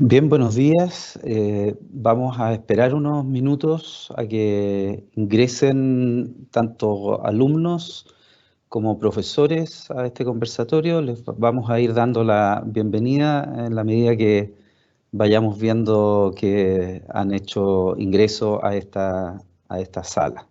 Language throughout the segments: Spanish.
Bien, buenos días. Vamos a esperar unos minutos a que ingresen tanto alumnos como profesores a este conversatorio. Les vamos a ir dando la bienvenida en la medida que vayamos viendo que han hecho ingreso a esta sala.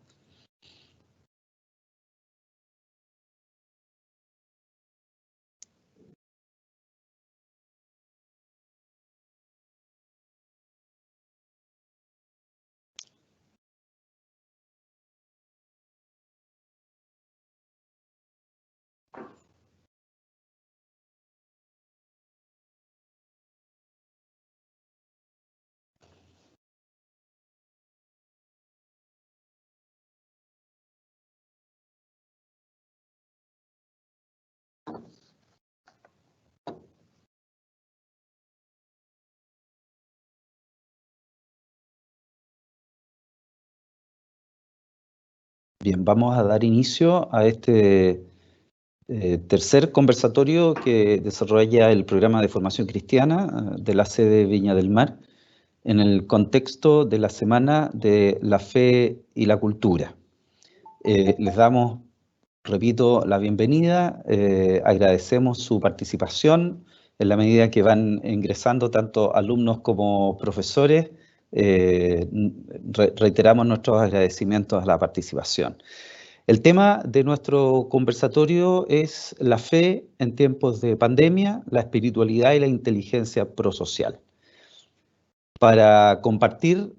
Bien, vamos a dar inicio a este tercer conversatorio que desarrolla el programa de formación cristiana de la sede Viña del Mar en el contexto de la Semana de la Fe y la Cultura. Les damos, repito, la bienvenida, agradecemos su participación en la medida que van ingresando tanto alumnos como profesores. Reiteramos nuestros agradecimientos a la participación. El tema de nuestro conversatorio es la fe en tiempos de pandemia, la espiritualidad y la inteligencia prosocial. Para compartir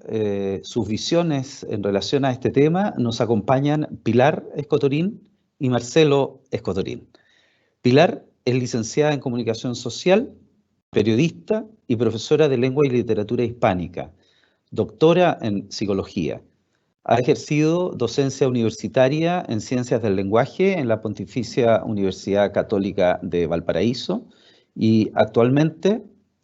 sus visiones en relación a este tema, nos acompañan Pilar Escotorín y Marcelo Escotorín. Pilar es licenciada en Comunicación Social, periodista y profesora de Lengua y Literatura Hispánica, doctora en Psicología. Ha ejercido docencia universitaria en Ciencias del Lenguaje en la Pontificia Universidad Católica de Valparaíso y actualmente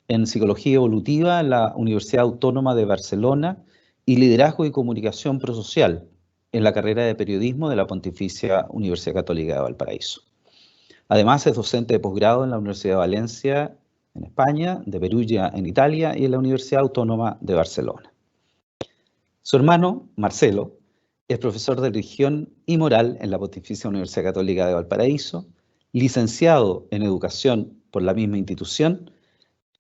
en Psicología Evolutiva en la Universidad Autónoma de Barcelona y Liderazgo y Comunicación Prosocial en la carrera de Periodismo de la Pontificia Universidad Católica de Valparaíso. Además es docente de posgrado en la Universidad de Valencia en España, de Perugia en Italia y en la Universidad Autónoma de Barcelona. Su hermano, Marcelo, es profesor de religión y moral en la Pontificia Universidad Católica de Valparaíso, licenciado en educación por la misma institución,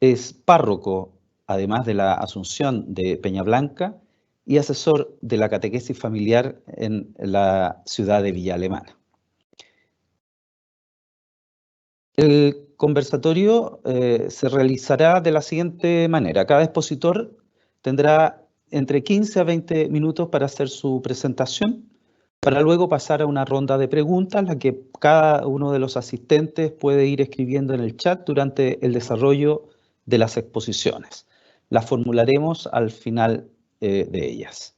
es párroco, además de la Asunción de Peñablanca, y asesor de la catequesis familiar en la ciudad de Villa Alemana. El conversatorio se realizará de la siguiente manera. Cada expositor tendrá entre 15 a 20 minutos para hacer su presentación, para luego pasar a una ronda de preguntas, la que cada uno de los asistentes puede ir escribiendo en el chat durante el desarrollo de las exposiciones. Las formularemos al final de ellas.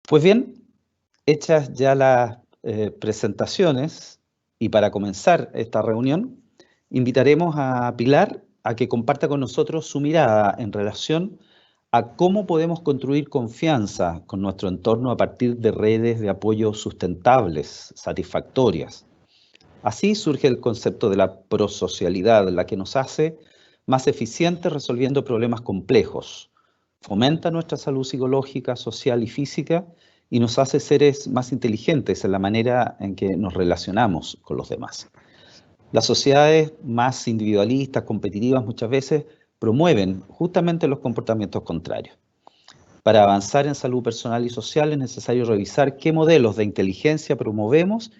Pues bien, hechas ya las presentaciones, y para comenzar esta reunión, invitaremos a Pilar a que comparta con nosotros su mirada en relación a cómo podemos construir confianza con nuestro entorno a partir de redes de apoyo sustentables, satisfactorias. Así surge el concepto de la prosocialidad, la que nos hace más eficientes resolviendo problemas complejos, fomenta nuestra salud psicológica, social y física, y nos hace seres más inteligentes en la manera en que nos relacionamos con los demás. Las sociedades más individualistas, competitivas, muchas veces promueven justamente los comportamientos contrarios. Para avanzar en salud personal y social es necesario revisar qué modelos de inteligencia promovemos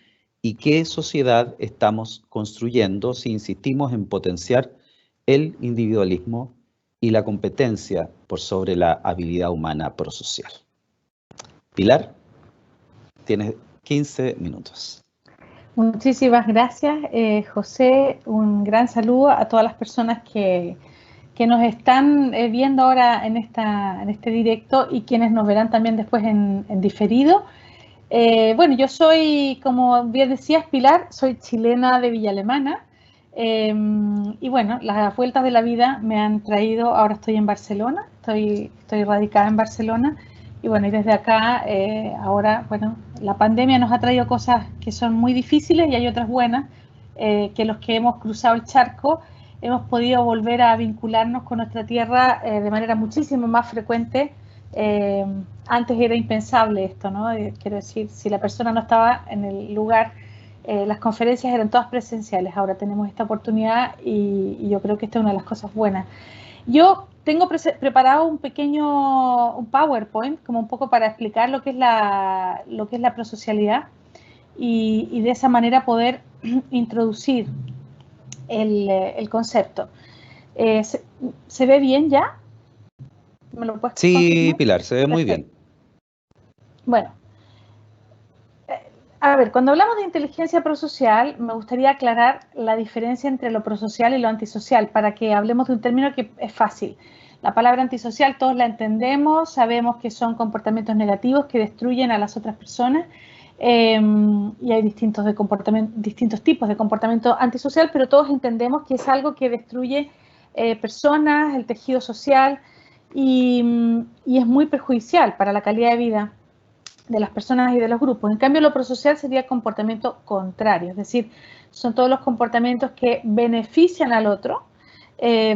y qué sociedad estamos construyendo si insistimos en potenciar el individualismo y la competencia por sobre la habilidad humana prosocial. Pilar, tienes 15 minutos. Muchísimas gracias, José. Un gran saludo a todas las personas que nos están viendo ahora en este directo y quienes nos verán también después en diferido. Bueno, yo soy, como bien decías, Pilar, soy chilena de Villa Alemana. Y bueno, las vueltas de la vida me han traído, ahora estoy en Barcelona, estoy radicada en Barcelona. Y bueno, y desde acá, ahora, bueno, la pandemia nos ha traído cosas que son muy difíciles y hay otras buenas, que los que hemos cruzado el charco, hemos podido volver a vincularnos con nuestra tierra de manera muchísimo más frecuente. Antes era impensable esto, ¿no? Quiero decir, si la persona no estaba en el lugar, las conferencias eran todas presenciales. Ahora tenemos esta oportunidad y yo creo que esta es una de las cosas buenas. Yo tengo preparado un PowerPoint, como un poco para explicar lo que es la prosocialidad y de esa manera poder introducir el concepto. ¿Se ve bien ya? ¿Me lo puedes Sí, confirmar? Pilar, se ve muy bien. Bueno, a ver, cuando hablamos de inteligencia prosocial, me gustaría aclarar la diferencia entre lo prosocial y lo antisocial, para que hablemos de un término que es fácil. La palabra antisocial todos la entendemos, sabemos que son comportamientos negativos que destruyen a las otras personas, y hay distintos tipos de comportamiento antisocial, pero todos entendemos que es algo que destruye personas, el tejido social, y es muy perjudicial para la calidad de vida de las personas y de los grupos. En cambio, lo prosocial sería comportamiento contrario, es decir, son todos los comportamientos que benefician al otro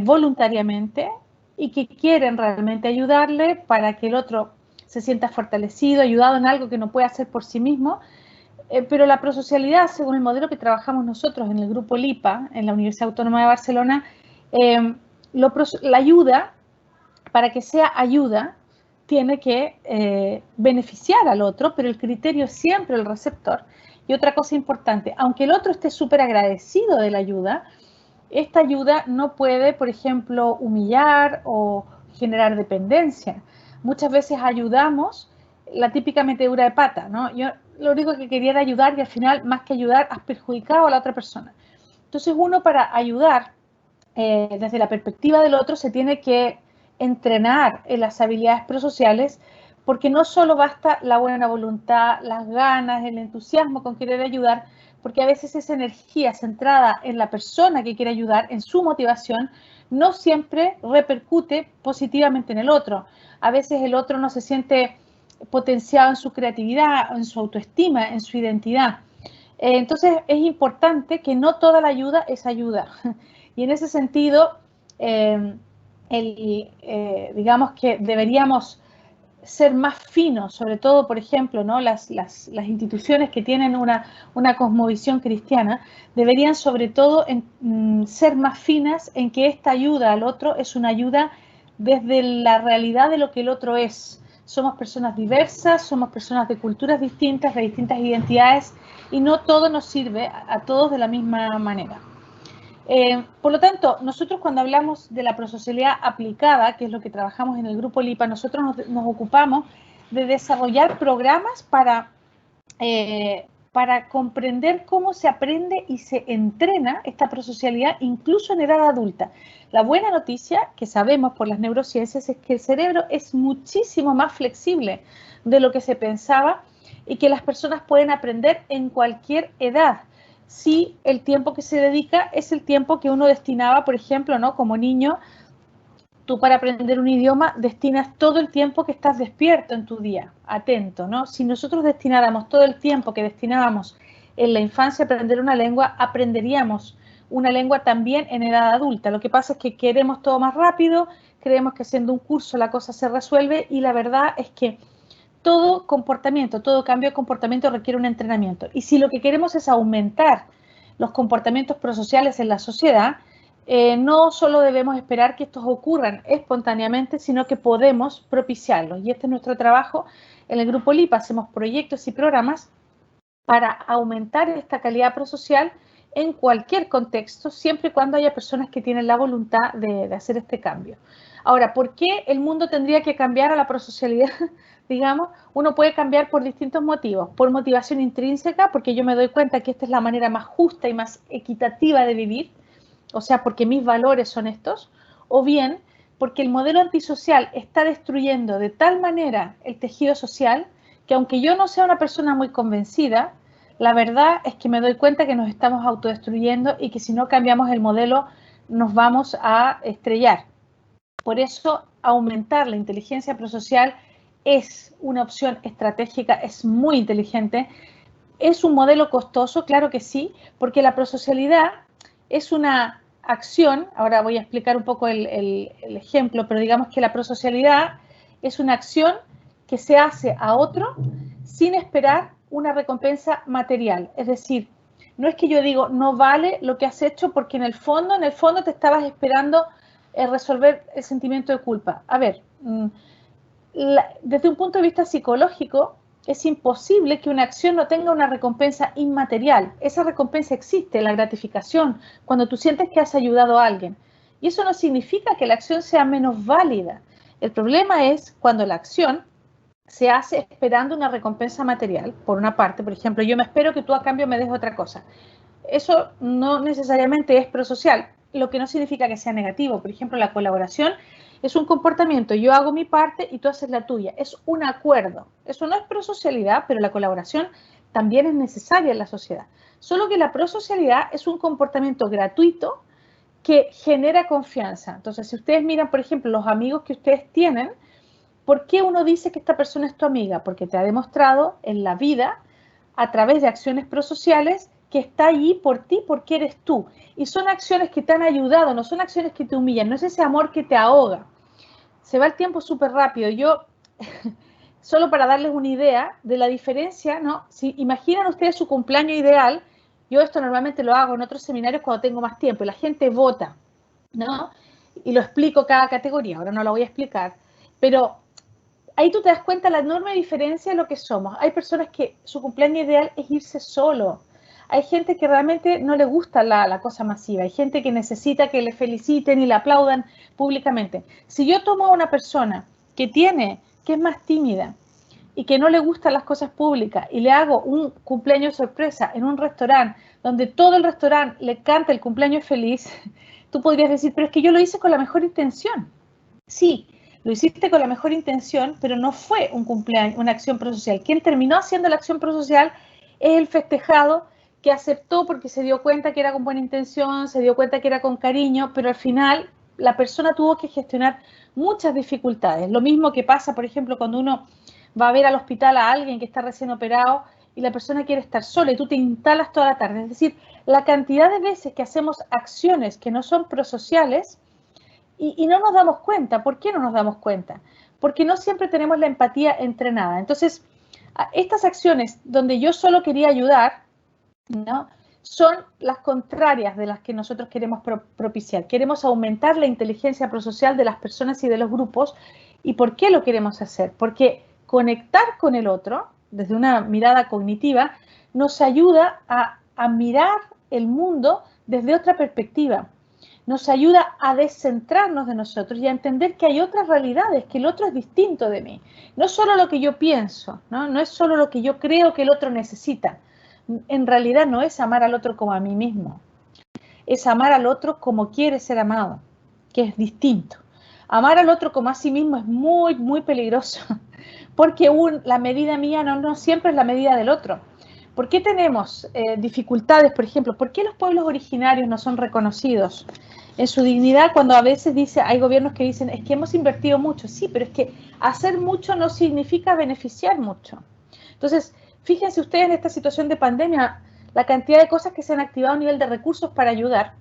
voluntariamente y que quieren realmente ayudarle para que el otro se sienta fortalecido, ayudado en algo que no puede hacer por sí mismo. Pero la prosocialidad, según el modelo que trabajamos nosotros en el grupo LIPA, en la Universidad Autónoma de Barcelona, la ayuda, para que sea ayuda, tiene que beneficiar al otro, pero el criterio es siempre el receptor. Y otra cosa importante, aunque el otro esté súper agradecido de la ayuda, esta ayuda no puede, por ejemplo, humillar o generar dependencia. Muchas veces ayudamos la típica metedura de pata, ¿no? Yo lo único que quería era ayudar y al final, más que ayudar, has perjudicado a la otra persona. Entonces, uno para ayudar desde la perspectiva del otro se tiene que entrenar en las habilidades prosociales, porque no solo basta la buena voluntad, las ganas, el entusiasmo con querer ayudar, porque a veces esa energía centrada en la persona que quiere ayudar, en su motivación, no siempre repercute positivamente en el otro. A veces el otro no se siente potenciado en su creatividad, en su autoestima, en su identidad. Entonces es importante que no toda la ayuda es ayuda. Y en ese sentido, digamos que deberíamos ser más finos, sobre todo, por ejemplo, ¿no? las instituciones que tienen una cosmovisión cristiana, deberían sobre todo ser más finas en que esta ayuda al otro es una ayuda desde la realidad de lo que el otro es. Somos personas diversas, somos personas de culturas distintas, de distintas identidades, y no todo nos sirve a todos de la misma manera. Por lo tanto, nosotros cuando hablamos de la prosocialidad aplicada, que es lo que trabajamos en el grupo LIPA, nosotros nos ocupamos de desarrollar programas para comprender cómo se aprende y se entrena esta prosocialidad incluso en edad adulta. La buena noticia que sabemos por las neurociencias es que el cerebro es muchísimo más flexible de lo que se pensaba y que las personas pueden aprender en cualquier edad, si el tiempo que se dedica es el tiempo que uno destinaba, por ejemplo, ¿no? Como niño, tú para aprender un idioma destinas todo el tiempo que estás despierto en tu día, atento, ¿no? Si nosotros destináramos todo el tiempo que destinábamos en la infancia a aprender una lengua, aprenderíamos una lengua también en edad adulta. Lo que pasa es que queremos todo más rápido, creemos que haciendo un curso la cosa se resuelve, y la verdad es que todo comportamiento, todo cambio de comportamiento requiere un entrenamiento. Y si lo que queremos es aumentar los comportamientos prosociales en la sociedad, no solo debemos esperar que estos ocurran espontáneamente, sino que podemos propiciarlos. Y este es nuestro trabajo en el Grupo LIPA. Hacemos proyectos y programas para aumentar esta calidad prosocial en cualquier contexto, siempre y cuando haya personas que tienen la voluntad de hacer este cambio. Ahora, ¿por qué el mundo tendría que cambiar a la prosocialidad? Digamos, uno puede cambiar por distintos motivos. Por motivación intrínseca, porque yo me doy cuenta que esta es la manera más justa y más equitativa de vivir, o sea, porque mis valores son estos, o bien porque el modelo antisocial está destruyendo de tal manera el tejido social que, aunque yo no sea una persona muy convencida, la verdad es que me doy cuenta que nos estamos autodestruyendo y que si no cambiamos el modelo nos vamos a estrellar. Por eso, aumentar la inteligencia prosocial es una opción estratégica, es muy inteligente. ¿Es un modelo costoso? Claro que sí, porque la prosocialidad es una acción, ahora voy a explicar un poco el ejemplo, pero digamos que la prosocialidad es una acción que se hace a otro sin esperar una recompensa material. Es decir, no es que yo digo, no vale lo que has hecho porque en el fondo te estabas esperando resolver el sentimiento de culpa. A ver, desde un punto de vista psicológico, es imposible que una acción no tenga una recompensa inmaterial. Esa recompensa existe, la gratificación, cuando tú sientes que has ayudado a alguien. Y eso no significa que la acción sea menos válida. El problema es cuando la acción se hace esperando una recompensa material, por una parte. Por ejemplo, yo me espero que tú a cambio me des otra cosa. Eso no necesariamente es prosocial, lo que no significa que sea negativo. Por ejemplo, la colaboración es un comportamiento, yo hago mi parte y tú haces la tuya, es un acuerdo. Eso no es prosocialidad, pero la colaboración también es necesaria en la sociedad. Solo que la prosocialidad es un comportamiento gratuito que genera confianza. Entonces, si ustedes miran, por ejemplo, los amigos que ustedes tienen, ¿por qué uno dice que esta persona es tu amiga? Porque te ha demostrado en la vida, a través de acciones prosociales, que está allí por ti porque eres tú. Y son acciones que te han ayudado, no son acciones que te humillan, no es ese amor que te ahoga. Se va el tiempo súper rápido. Yo, solo para darles una idea de la diferencia, ¿no? Si imaginan ustedes su cumpleaños ideal, yo esto normalmente lo hago en otros seminarios cuando tengo más tiempo, y la gente vota, ¿no? Y lo explico cada categoría, ahora no lo voy a explicar, pero ahí tú te das cuenta la enorme diferencia de lo que somos. Hay personas que su cumpleaños ideal es irse solo. Hay gente que realmente no le gusta la cosa masiva. Hay gente que necesita que le feliciten y le aplaudan públicamente. Si yo tomo a una persona que es más tímida y que no le gustan las cosas públicas y le hago un cumpleaños sorpresa en un restaurante donde todo el restaurante le canta el cumpleaños feliz, tú podrías decir, pero es que yo lo hice con la mejor intención. Sí, lo hiciste con la mejor intención, pero no fue un cumpleaños, una acción prosocial. Quien terminó haciendo la acción prosocial es el festejado que aceptó porque se dio cuenta que era con buena intención, se dio cuenta que era con cariño, pero al final la persona tuvo que gestionar muchas dificultades. Lo mismo que pasa, por ejemplo, cuando uno va a ver al hospital a alguien que está recién operado y la persona quiere estar sola y tú te instalas toda la tarde. Es decir, la cantidad de veces que hacemos acciones que no son prosociales y no nos damos cuenta. ¿Por qué no nos damos cuenta? Porque no siempre tenemos la empatía entrenada. Entonces, estas acciones donde yo solo quería ayudar, ¿no?, son las contrarias de las que nosotros queremos propiciar. Queremos aumentar la inteligencia prosocial de las personas y de los grupos. ¿Y por qué lo queremos hacer? Porque conectar con el otro, desde una mirada cognitiva, nos ayuda a mirar el mundo desde otra perspectiva. Nos ayuda a descentrarnos de nosotros y a entender que hay otras realidades, que el otro es distinto de mí. No solo lo que yo pienso, no es solo lo que yo creo que el otro necesita. En realidad no es amar al otro como a mí mismo, es amar al otro como quiere ser amado, que es distinto. Amar al otro como a sí mismo es muy, muy peligroso, porque la medida mía no siempre es la medida del otro. ¿Por qué tenemos dificultades, por ejemplo? ¿Por qué los pueblos originarios no son reconocidos en su dignidad cuando a veces hay gobiernos que dicen, es que hemos invertido mucho? Sí, pero es que hacer mucho no significa beneficiar mucho. Entonces, fíjense ustedes en esta situación de pandemia, la cantidad de cosas que se han activado a nivel de recursos para ayudar,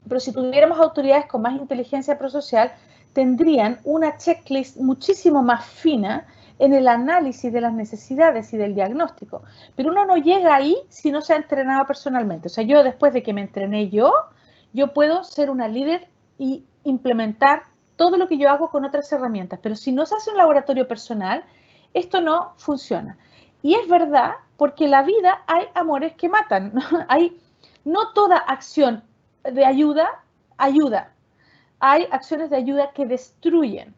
pero si tuviéramos autoridades con más inteligencia prosocial, tendrían una checklist muchísimo más fina en el análisis de las necesidades y del diagnóstico. Pero uno no llega ahí si no se ha entrenado personalmente. O sea, yo después de que me entrené yo puedo ser una líder y implementar todo lo que yo hago con otras herramientas. Pero si no se hace un laboratorio personal, esto no funciona. Y es verdad, porque en la vida hay amores que matan. No toda acción de ayuda. Hay acciones de ayuda que destruyen,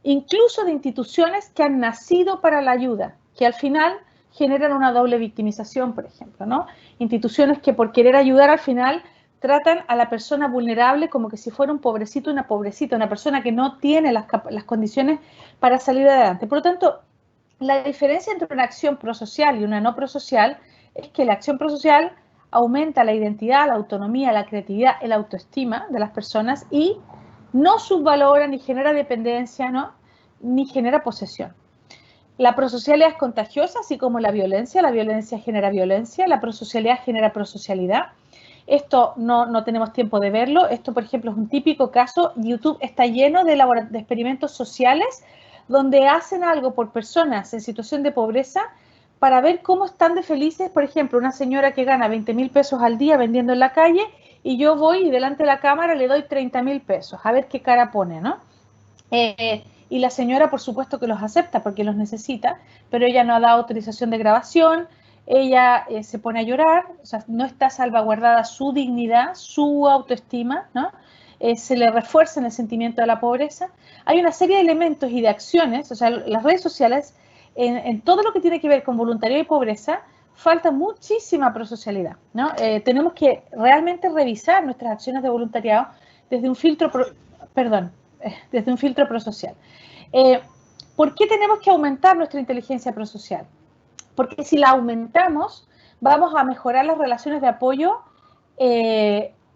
incluso de instituciones que han nacido para la ayuda, que al final generan una doble victimización, por ejemplo, ¿no? Instituciones que por querer ayudar al final tratan a la persona vulnerable como que si fuera un pobrecito, una pobrecita, una persona que no tiene las condiciones para salir adelante. Por lo tanto, la diferencia entre una acción prosocial y una no prosocial es que la acción prosocial aumenta la identidad, la autonomía, la creatividad, la autoestima de las personas y no subvalora ni genera dependencia, ¿no?, ni genera posesión. La prosocialidad es contagiosa, así como la violencia. La violencia genera violencia, la prosocialidad genera prosocialidad. Esto no tenemos tiempo de verlo. Esto, por ejemplo, es un típico caso. YouTube está lleno de experimentos sociales donde hacen algo por personas en situación de pobreza para ver cómo están de felices. Por ejemplo, una señora que gana 20.000 pesos al día vendiendo en la calle y yo voy y delante de la cámara le doy 30.000 pesos, a ver qué cara pone, ¿no? Y la señora, por supuesto, que los acepta porque los necesita, pero ella no ha dado autorización de grabación, ella se pone a llorar, o sea, no está salvaguardada su dignidad, su autoestima, ¿no? Se le refuerza en el sentimiento de la pobreza. Hay una serie de elementos y de acciones, o sea, las redes sociales, en todo lo que tiene que ver con voluntariado y pobreza, falta muchísima prosocialidad, ¿no? Tenemos que realmente revisar nuestras acciones de voluntariado desde un filtro, desde un filtro prosocial. ¿Por qué tenemos que aumentar nuestra inteligencia prosocial? Porque si la aumentamos, vamos a mejorar las relaciones de apoyo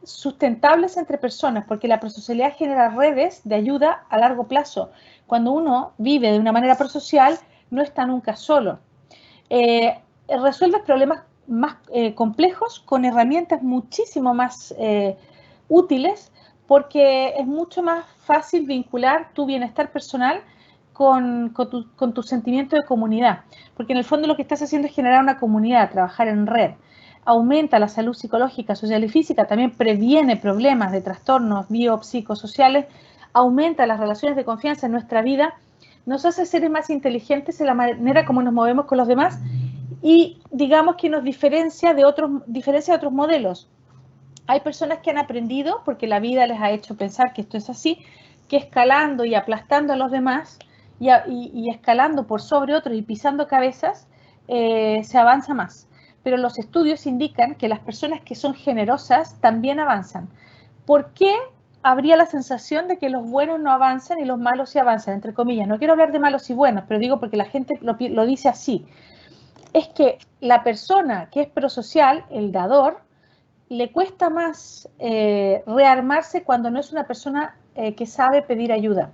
sustentables entre personas, porque la prosocialidad genera redes de ayuda a largo plazo. Cuando uno vive de una manera prosocial, no está nunca solo. Resuelve problemas más complejos con herramientas muchísimo más útiles, porque es mucho más fácil vincular tu bienestar personal con tu sentimiento de comunidad, porque en el fondo lo que estás haciendo es generar una comunidad, trabajar en red, aumenta la salud psicológica, social y física, también previene problemas de trastornos biopsicosociales, aumenta las relaciones de confianza en nuestra vida, nos hace seres más inteligentes en la manera como nos movemos con los demás y digamos que nos diferencia de otros modelos. Hay personas que han aprendido, porque la vida les ha hecho pensar que esto es así, que escalando y aplastando a los demás y escalando por sobre otros y pisando cabezas, se avanza más. Pero los estudios indican que las personas que son generosas también avanzan. ¿Por qué habría la sensación de que los buenos no avanzan y los malos sí avanzan? Entre comillas, no quiero hablar de malos y buenos, pero digo porque la gente lo dice así. Es que la persona que es prosocial, el dador, le cuesta más rearmarse cuando no es una persona que sabe pedir ayuda.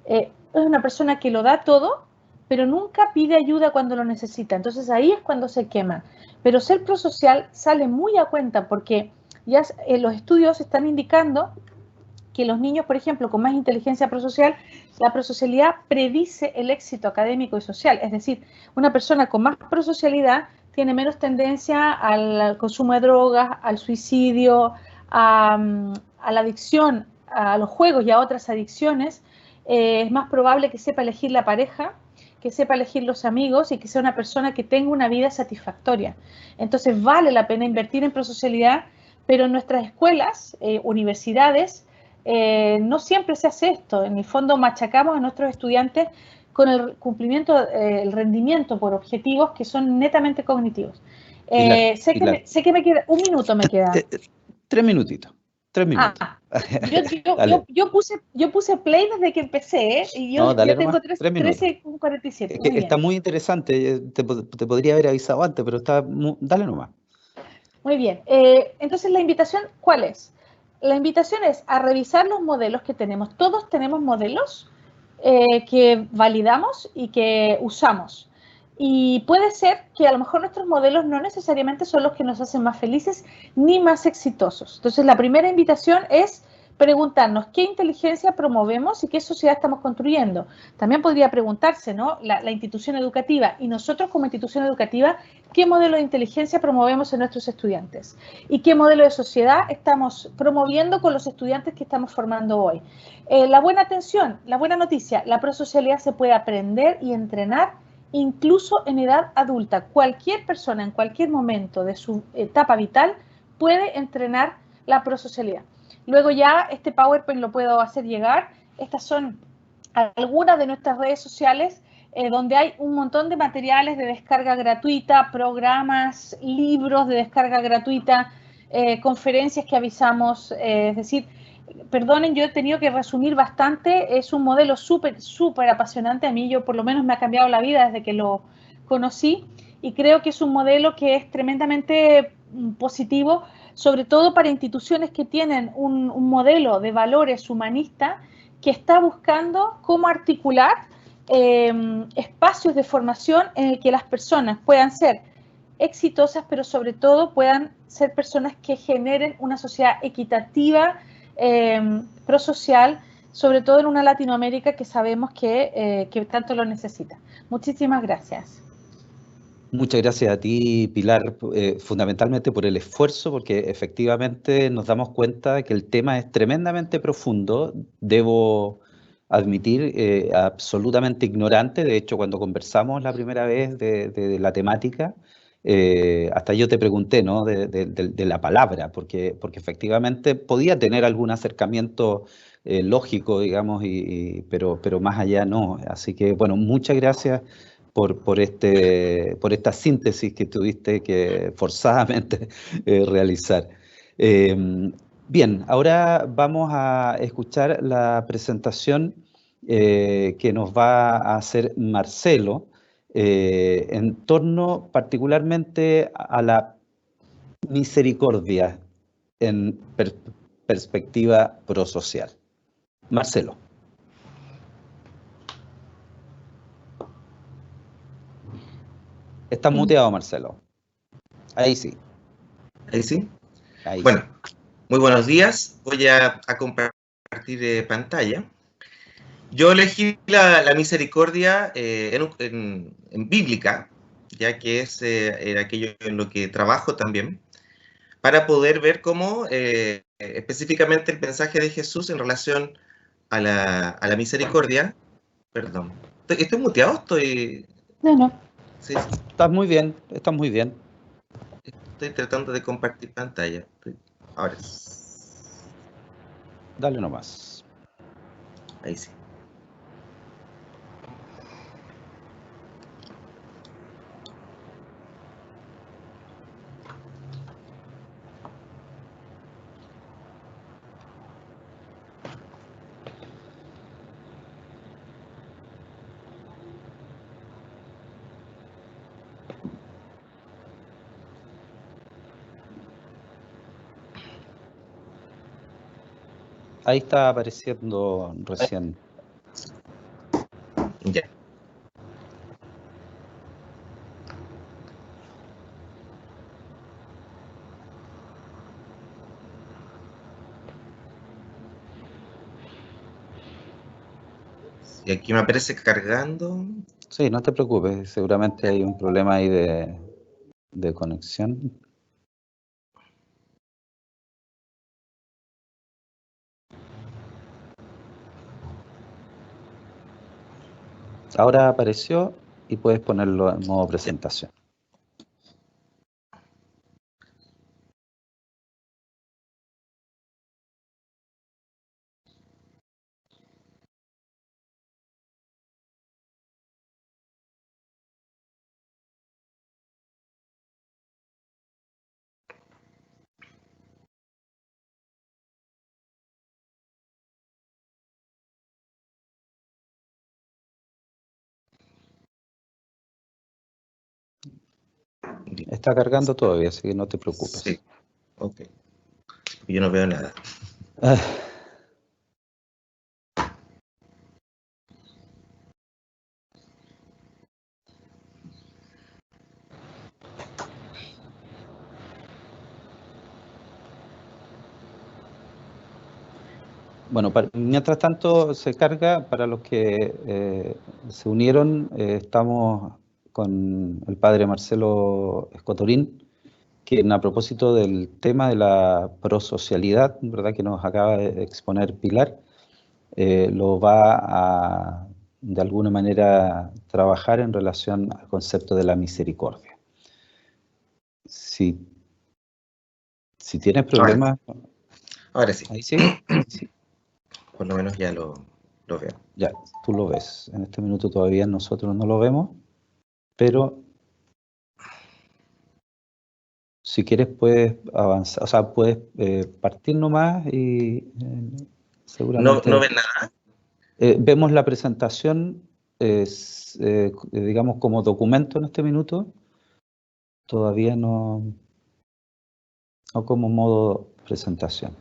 Es una persona que lo da todo, pero nunca pide ayuda cuando lo necesita. Entonces ahí es cuando se quema. Pero ser prosocial sale muy a cuenta porque ya los estudios están indicando que los niños, por ejemplo, con más inteligencia prosocial, la prosocialidad predice el éxito académico y social. Es decir, una persona con más prosocialidad tiene menos tendencia al consumo de drogas, al suicidio, a la adicción, a los juegos y a otras adicciones. Es más probable que sepa elegir la pareja, que sepa elegir los amigos y que sea una persona que tenga una vida satisfactoria. Entonces vale la pena invertir en prosocialidad, pero en nuestras escuelas, universidades, no siempre se hace esto. En el fondo machacamos a nuestros estudiantes con el cumplimiento, el rendimiento por objetivos que son netamente cognitivos. Sé que me queda, un minuto me queda. 3 minutitos. 3 minutos. Yo puse play desde que empecé, y yo tengo 13:47. Está muy interesante, te podría haber avisado antes, pero dale nomás. Muy bien. Entonces, ¿la invitación cuál es? La invitación es a revisar los modelos que tenemos. Todos tenemos modelos que validamos y que usamos. Y puede ser que a lo mejor nuestros modelos no necesariamente son los que nos hacen más felices ni más exitosos. Entonces, la primera invitación es preguntarnos qué inteligencia promovemos y qué sociedad estamos construyendo. También podría preguntarse, ¿no? La institución educativa y nosotros como institución educativa, ¿qué modelo de inteligencia promovemos en nuestros estudiantes? ¿Y qué modelo de sociedad estamos promoviendo con los estudiantes que estamos formando hoy? La buena atención, la buena noticia, la prosocialidad se puede aprender y entrenar incluso en edad adulta. Cualquier persona en cualquier momento de su etapa vital puede entrenar la prosocialidad. Luego ya este PowerPoint lo puedo hacer llegar. Estas son algunas de nuestras redes sociales donde hay un montón de materiales de descarga gratuita, programas, libros de descarga gratuita, conferencias que avisamos. Es decir, perdonen, yo he tenido que resumir bastante. Es un modelo súper apasionante. A mí, yo por lo menos me ha cambiado la vida desde que lo conocí y creo que es un modelo que es tremendamente positivo, sobre todo para instituciones que tienen un modelo de valores humanista que está buscando cómo articular espacios de formación en el que las personas puedan ser exitosas, pero sobre todo puedan ser personas que generen una sociedad equitativa, prosocial, sobre todo en una Latinoamérica que sabemos que tanto lo necesita. Muchísimas gracias. Muchas gracias a ti, Pilar, fundamentalmente por el esfuerzo, porque efectivamente nos damos cuenta de que el tema es tremendamente profundo. Debo admitir, absolutamente ignorante. De hecho, cuando conversamos la primera vez de la temática, hasta yo te pregunté, ¿no? de la palabra, porque efectivamente podía tener algún acercamiento lógico, digamos, pero más allá no. Así que, bueno, muchas gracias por esta síntesis que tuviste que forzadamente realizar. Bien, ahora vamos a escuchar la presentación que nos va a hacer Marcelo en torno particularmente a la misericordia en perspectiva prosocial. Marcelo. Estás muteado, Marcelo. Ahí sí. Ahí sí. Ahí bueno, sí. Muy buenos días. Voy a compartir pantalla. Yo elegí la misericordia en bíblica, ya que es aquello en lo que trabajo también, para poder ver cómo específicamente el mensaje de Jesús en relación a la misericordia. Perdón. ¿Estoy muteado? No. Sí, Estás muy bien, estás muy bien. estoy tratando de compartir pantalla. Ahora. Dale nomás. Ahí sí. Ahí está apareciendo recién. Ya. Y aquí me aparece cargando. Sí, no te preocupes, seguramente hay un problema ahí de conexión. Ahora apareció y puedes ponerlo en modo presentación. Está cargando todavía, así que no te preocupes. Sí, ok. Yo no veo nada. Bueno, mientras tanto se carga, para los que se unieron, estamos con el padre Marcelo Escotorín, quien a propósito del tema de la prosocialidad, ¿verdad?, que nos acaba de exponer Pilar, lo va a, de alguna manera, trabajar en relación al concepto de la misericordia. Si tienes problemas... Ahora sí. Ahí sí. Por lo menos ya lo veo. Ya, tú lo ves. En este minuto todavía nosotros no lo vemos, pero si quieres puedes avanzar, o sea, puedes partir nomás y seguramente... ¿No ven nada? Vemos la presentación, digamos, como documento en este minuto, todavía no como modo presentación.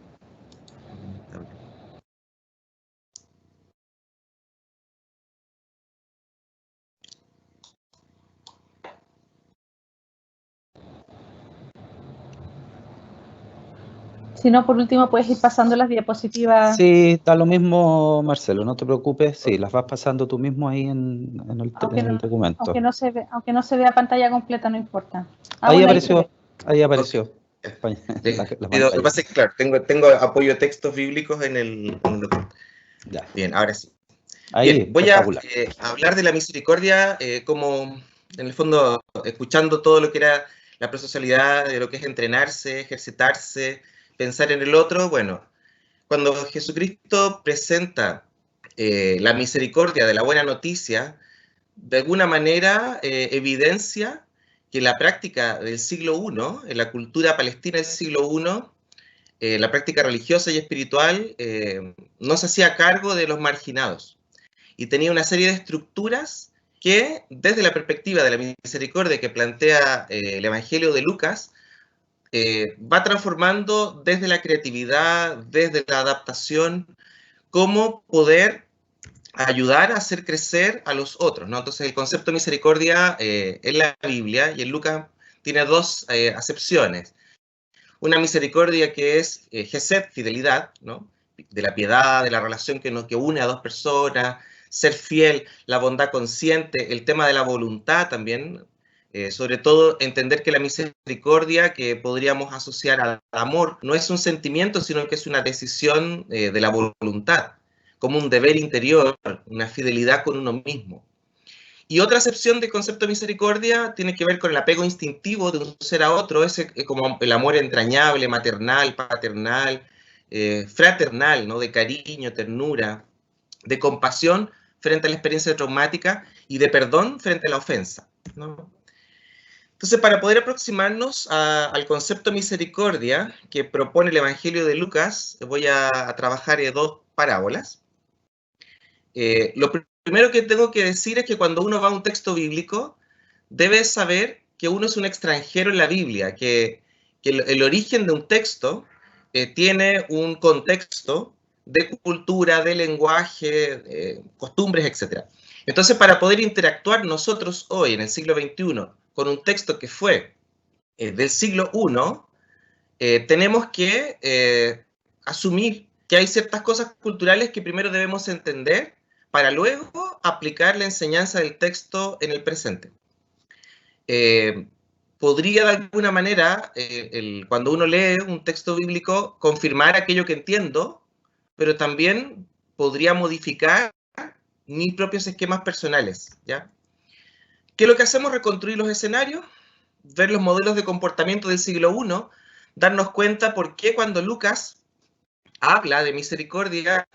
Si no, por último, puedes ir pasando las diapositivas. Sí, da lo mismo, Marcelo, no te preocupes. Sí, las vas pasando tú mismo ahí en el documento. Aunque no se vea pantalla completa, no importa. Ahí bueno, apareció, ahí apareció. Okay. La Lo que pasa es que, claro, tengo apoyo a textos bíblicos en el documento. Ya. Bien, ahora sí. Ahí, bien, voy a hablar de la misericordia como, en el fondo, escuchando todo lo que era la prosocialidad, de lo que es entrenarse, ejercitarse, pensar en el otro. Bueno, cuando Jesucristo presenta la misericordia de la buena noticia, de alguna manera evidencia que la práctica del siglo I, en la cultura palestina del siglo I, la práctica religiosa y espiritual no se hacía cargo de los marginados y tenía una serie de estructuras que, desde la perspectiva de la misericordia que plantea el Evangelio de Lucas, va transformando desde la creatividad, desde la adaptación, cómo poder ayudar a hacer crecer a los otros, ¿no? Entonces, el concepto de misericordia en la Biblia y en Lucas tiene dos acepciones. Una misericordia que es gesed, fidelidad, ¿no? De la piedad, de la relación que une a dos personas, ser fiel, la bondad consciente, el tema de la voluntad también, sobre todo entender que la misericordia que podríamos asociar al amor no es un sentimiento, sino que es una decisión de la voluntad, como un deber interior, una fidelidad con uno mismo. Y otra acepción del concepto de misericordia tiene que ver con el apego instintivo de un ser a otro, ese como el amor entrañable, maternal, paternal, fraternal, ¿no? De cariño, ternura, de compasión frente a la experiencia traumática y de perdón frente a la ofensa, ¿no? Entonces, para poder aproximarnos al concepto de misericordia que propone el Evangelio de Lucas, voy a trabajar dos parábolas. Lo primero que tengo que decir es que cuando uno va a un texto bíblico, debe saber que uno es un extranjero en la Biblia, que el origen de un texto tiene un contexto de cultura, de lenguaje, costumbres, etc. Entonces, para poder interactuar nosotros hoy, en el siglo XXI, con un texto que fue del siglo I, tenemos que asumir que hay ciertas cosas culturales que primero debemos entender para luego aplicar la enseñanza del texto en el presente. Podría de alguna manera, cuando uno lee un texto bíblico, confirmar aquello que entiendo, pero también podría modificar mis propios esquemas personales, ¿ya? ¿Qué es lo que hacemos? Reconstruir los escenarios, ver los modelos de comportamiento del siglo I, darnos cuenta por qué cuando Lucas habla de misericordia,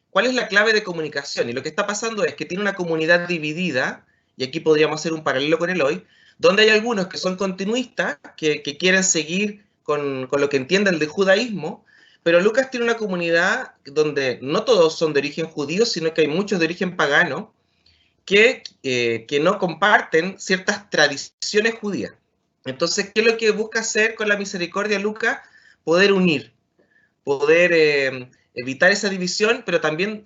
cuál es la clave de comunicación. Y lo que está pasando es que tiene una comunidad dividida, y aquí podríamos hacer un paralelo con el hoy, donde hay algunos que son continuistas, que quieren seguir con lo que entienden del judaísmo, pero Lucas tiene una comunidad donde no todos son de origen judío, sino que hay muchos de origen pagano, que no comparten ciertas tradiciones judías. Entonces, ¿qué es lo que busca hacer con la misericordia Lucas? Poder unir, poder evitar esa división, pero también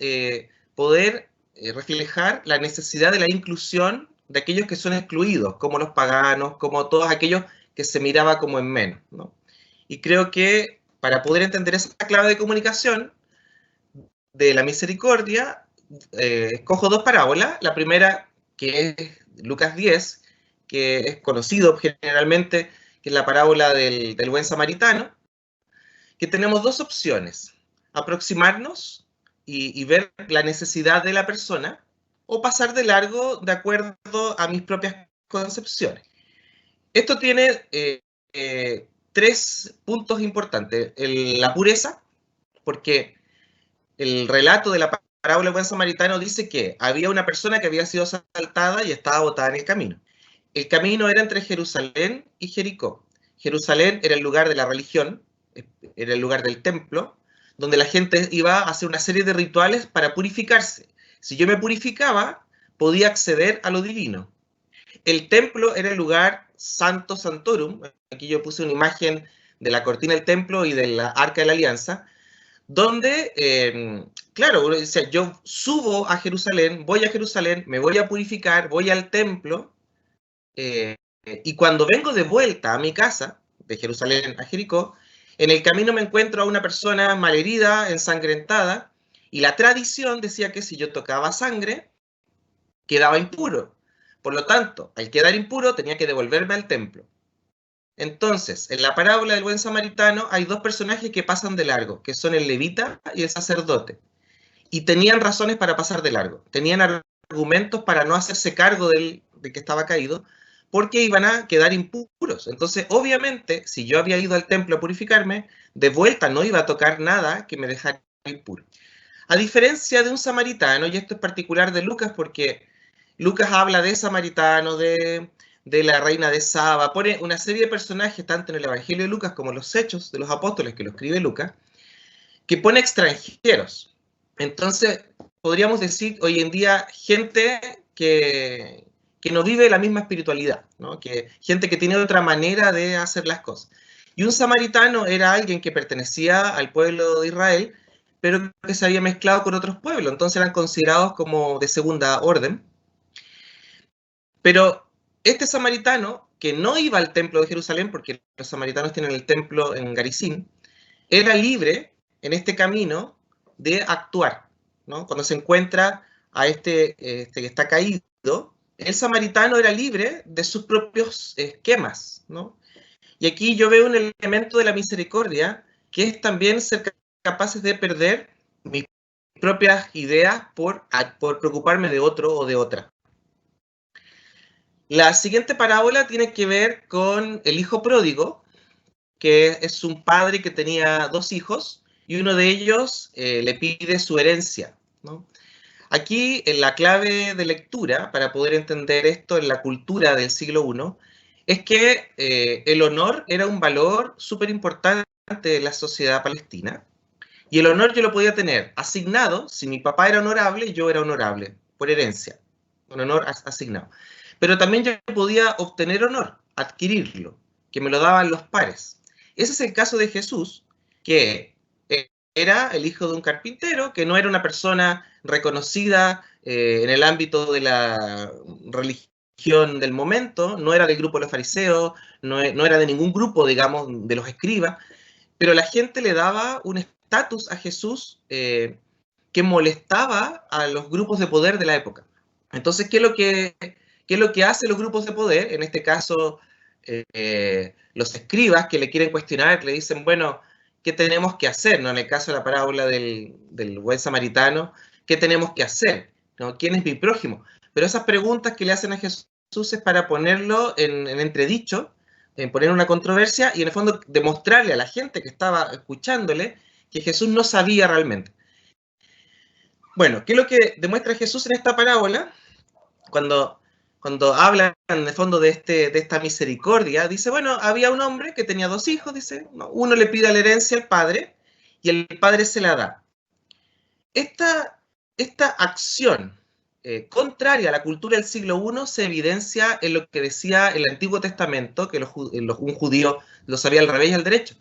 poder reflejar la necesidad de la inclusión de aquellos que son excluidos, como los paganos, como todos aquellos que se miraba como en menos, ¿no? Y creo que para poder entender esa clave de comunicación de la misericordia, escojo dos parábolas. La primera, que es Lucas 10, que es conocido generalmente, que es la parábola del buen samaritano, que tenemos dos opciones: aproximarnos y ver la necesidad de la persona, o pasar de largo de acuerdo a mis propias concepciones. Esto tiene tres puntos importantes. La pureza, porque el relato de la parábola del buen samaritano dice que había una persona que había sido asaltada y estaba botada en el camino. El camino era entre Jerusalén y Jericó. Jerusalén era el lugar de la religión, era el lugar del templo, donde la gente iba a hacer una serie de rituales para purificarse. Si yo me purificaba, podía acceder a lo divino. El templo era el lugar Santo Santorum. Aquí yo puse una imagen de la cortina del templo y de la Arca de la Alianza, donde, claro, o sea, yo subo a Jerusalén, me voy a purificar, voy al templo, y cuando vengo de vuelta a mi casa, de Jerusalén a Jericó, En el camino me encuentro a una persona malherida, ensangrentada, y la tradición decía que si yo tocaba sangre, quedaba impuro. Por lo tanto, al quedar impuro, tenía que devolverme al templo. Entonces, en la parábola del buen samaritano hay dos personajes que pasan de largo, que son el levita y el sacerdote. Y tenían razones para pasar de largo. Tenían argumentos para no hacerse cargo de que estaba caído, porque iban a quedar impuros. Entonces, obviamente, si yo había ido al templo a purificarme, de vuelta no iba a tocar nada que me dejara impuro. A diferencia de un samaritano, y esto es particular de Lucas, porque Lucas habla de samaritanos, de la reina de Saba, pone una serie de personajes, tanto en el Evangelio de Lucas como en los Hechos de los Apóstoles, que lo escribe Lucas, que pone extranjeros. Entonces, podríamos decir hoy en día gente que no vive la misma espiritualidad, ¿no? Gente que tiene otra manera de hacer las cosas. Y un samaritano era alguien que pertenecía al pueblo de Israel, pero que se había mezclado con otros pueblos, entonces eran considerados como de segunda orden. Pero este samaritano, que no iba al templo de Jerusalén, porque los samaritanos tienen el templo en Garizim, era libre en este camino de actuar, ¿no? Cuando se encuentra a este que está caído, el samaritano era libre de sus propios esquemas, ¿no? Y aquí yo veo un elemento de la misericordia, que es también ser capaces de perder mis propias ideas por preocuparme de otro o de otra. La siguiente parábola tiene que ver con el hijo pródigo, que es un padre que tenía dos hijos y uno de ellos le pide su herencia, ¿no? Aquí, en la clave de lectura, para poder entender esto en la cultura del siglo I, es que el honor era un valor súper importante de la sociedad palestina, y el honor yo lo podía tener asignado, si mi papá era honorable, yo era honorable, por herencia, un honor asignado. Pero también yo podía obtener honor, adquirirlo, que me lo daban los pares. Ese es el caso de Jesús, que era el hijo de un carpintero, que no era una persona reconocida en el ámbito de la religión del momento, no era del grupo de los fariseos, no era de ningún grupo, digamos, de los escribas, pero la gente le daba un estatus a Jesús que molestaba a los grupos de poder de la época. Entonces, ¿qué es lo que hacen los grupos de poder? En este caso, los escribas que le quieren cuestionar, le dicen, bueno, ¿qué tenemos que hacer? ¿No? En el caso de la parábola del buen samaritano, ¿qué tenemos que hacer? ¿No? ¿Quién es mi prójimo? Pero esas preguntas que le hacen a Jesús es para ponerlo en entredicho, en poner una controversia y en el fondo demostrarle a la gente que estaba escuchándole que Jesús no sabía realmente. Bueno, ¿qué es lo que demuestra Jesús en esta parábola? Cuando hablan en el fondo de esta misericordia, dice, bueno, había un hombre que tenía dos hijos, dice, uno le pide la herencia al padre y el padre se la da. Esta acción contraria a la cultura del siglo I se evidencia en lo que decía el Antiguo Testamento, que un judío lo sabía al revés y al derecho.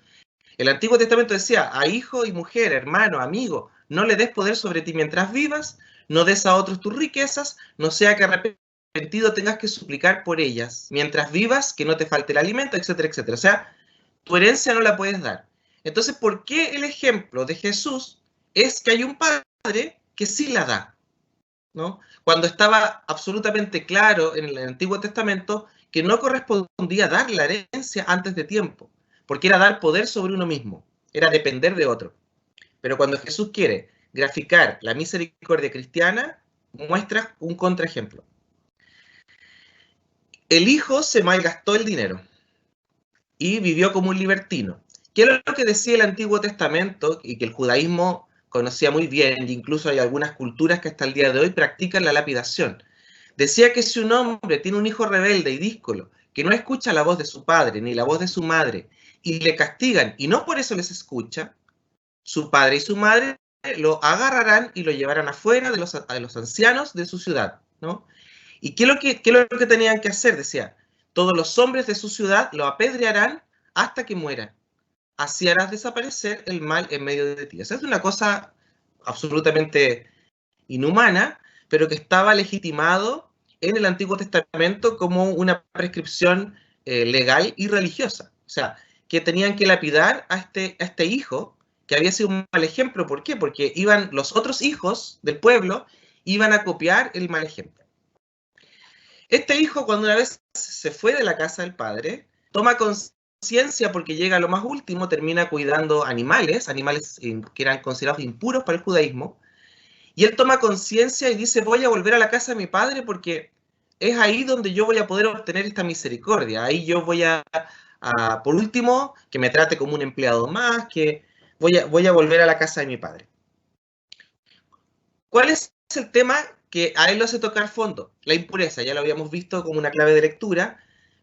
El Antiguo Testamento decía, a hijo y mujer, hermano, amigo, no le des poder sobre ti mientras vivas, no des a otros tus riquezas, no sea que arrepentido tengas que suplicar por ellas, mientras vivas, que no te falte el alimento, etcétera, etcétera. O sea, tu herencia no la puedes dar. Entonces, ¿por qué el ejemplo de Jesús es que hay un padre que sí la da? ¿No? Cuando estaba absolutamente claro en el Antiguo Testamento que no correspondía dar la herencia antes de tiempo, porque era dar poder sobre uno mismo, era depender de otro. Pero cuando Jesús quiere graficar la misericordia cristiana, muestra un contraejemplo. El hijo se malgastó el dinero y vivió como un libertino. ¿Qué es lo que decía el Antiguo Testamento y que el judaísmo conocía muy bien, e incluso hay algunas culturas que hasta el día de hoy practican la lapidación? Decía que si un hombre tiene un hijo rebelde y díscolo, que no escucha la voz de su padre ni la voz de su madre, y le castigan y no por eso les escucha, su padre y su madre lo agarrarán y lo llevarán afuera de los ancianos de su ciudad, ¿no? ¿Y qué es lo que tenían que hacer? Decía, todos los hombres de su ciudad lo apedrearán hasta que muera. Así harás desaparecer el mal en medio de ti. Esa es una cosa absolutamente inhumana, pero que estaba legitimado en el Antiguo Testamento como una prescripción legal y religiosa. O sea, que tenían que lapidar a este hijo, que había sido un mal ejemplo. ¿Por qué? Porque iban los otros hijos del pueblo, iban a copiar el mal ejemplo. Este hijo, cuando una vez se fue de la casa del padre, toma conciencia porque llega a lo más último, termina cuidando animales que eran considerados impuros para el judaísmo, y él toma conciencia y dice, voy a volver a la casa de mi padre porque es ahí donde yo voy a poder obtener esta misericordia. Ahí yo voy por último, que me trate como un empleado más, que voy a volver a la casa de mi padre. ¿Cuál es el tema que a él lo hace tocar fondo? La impureza, ya lo habíamos visto como una clave de lectura,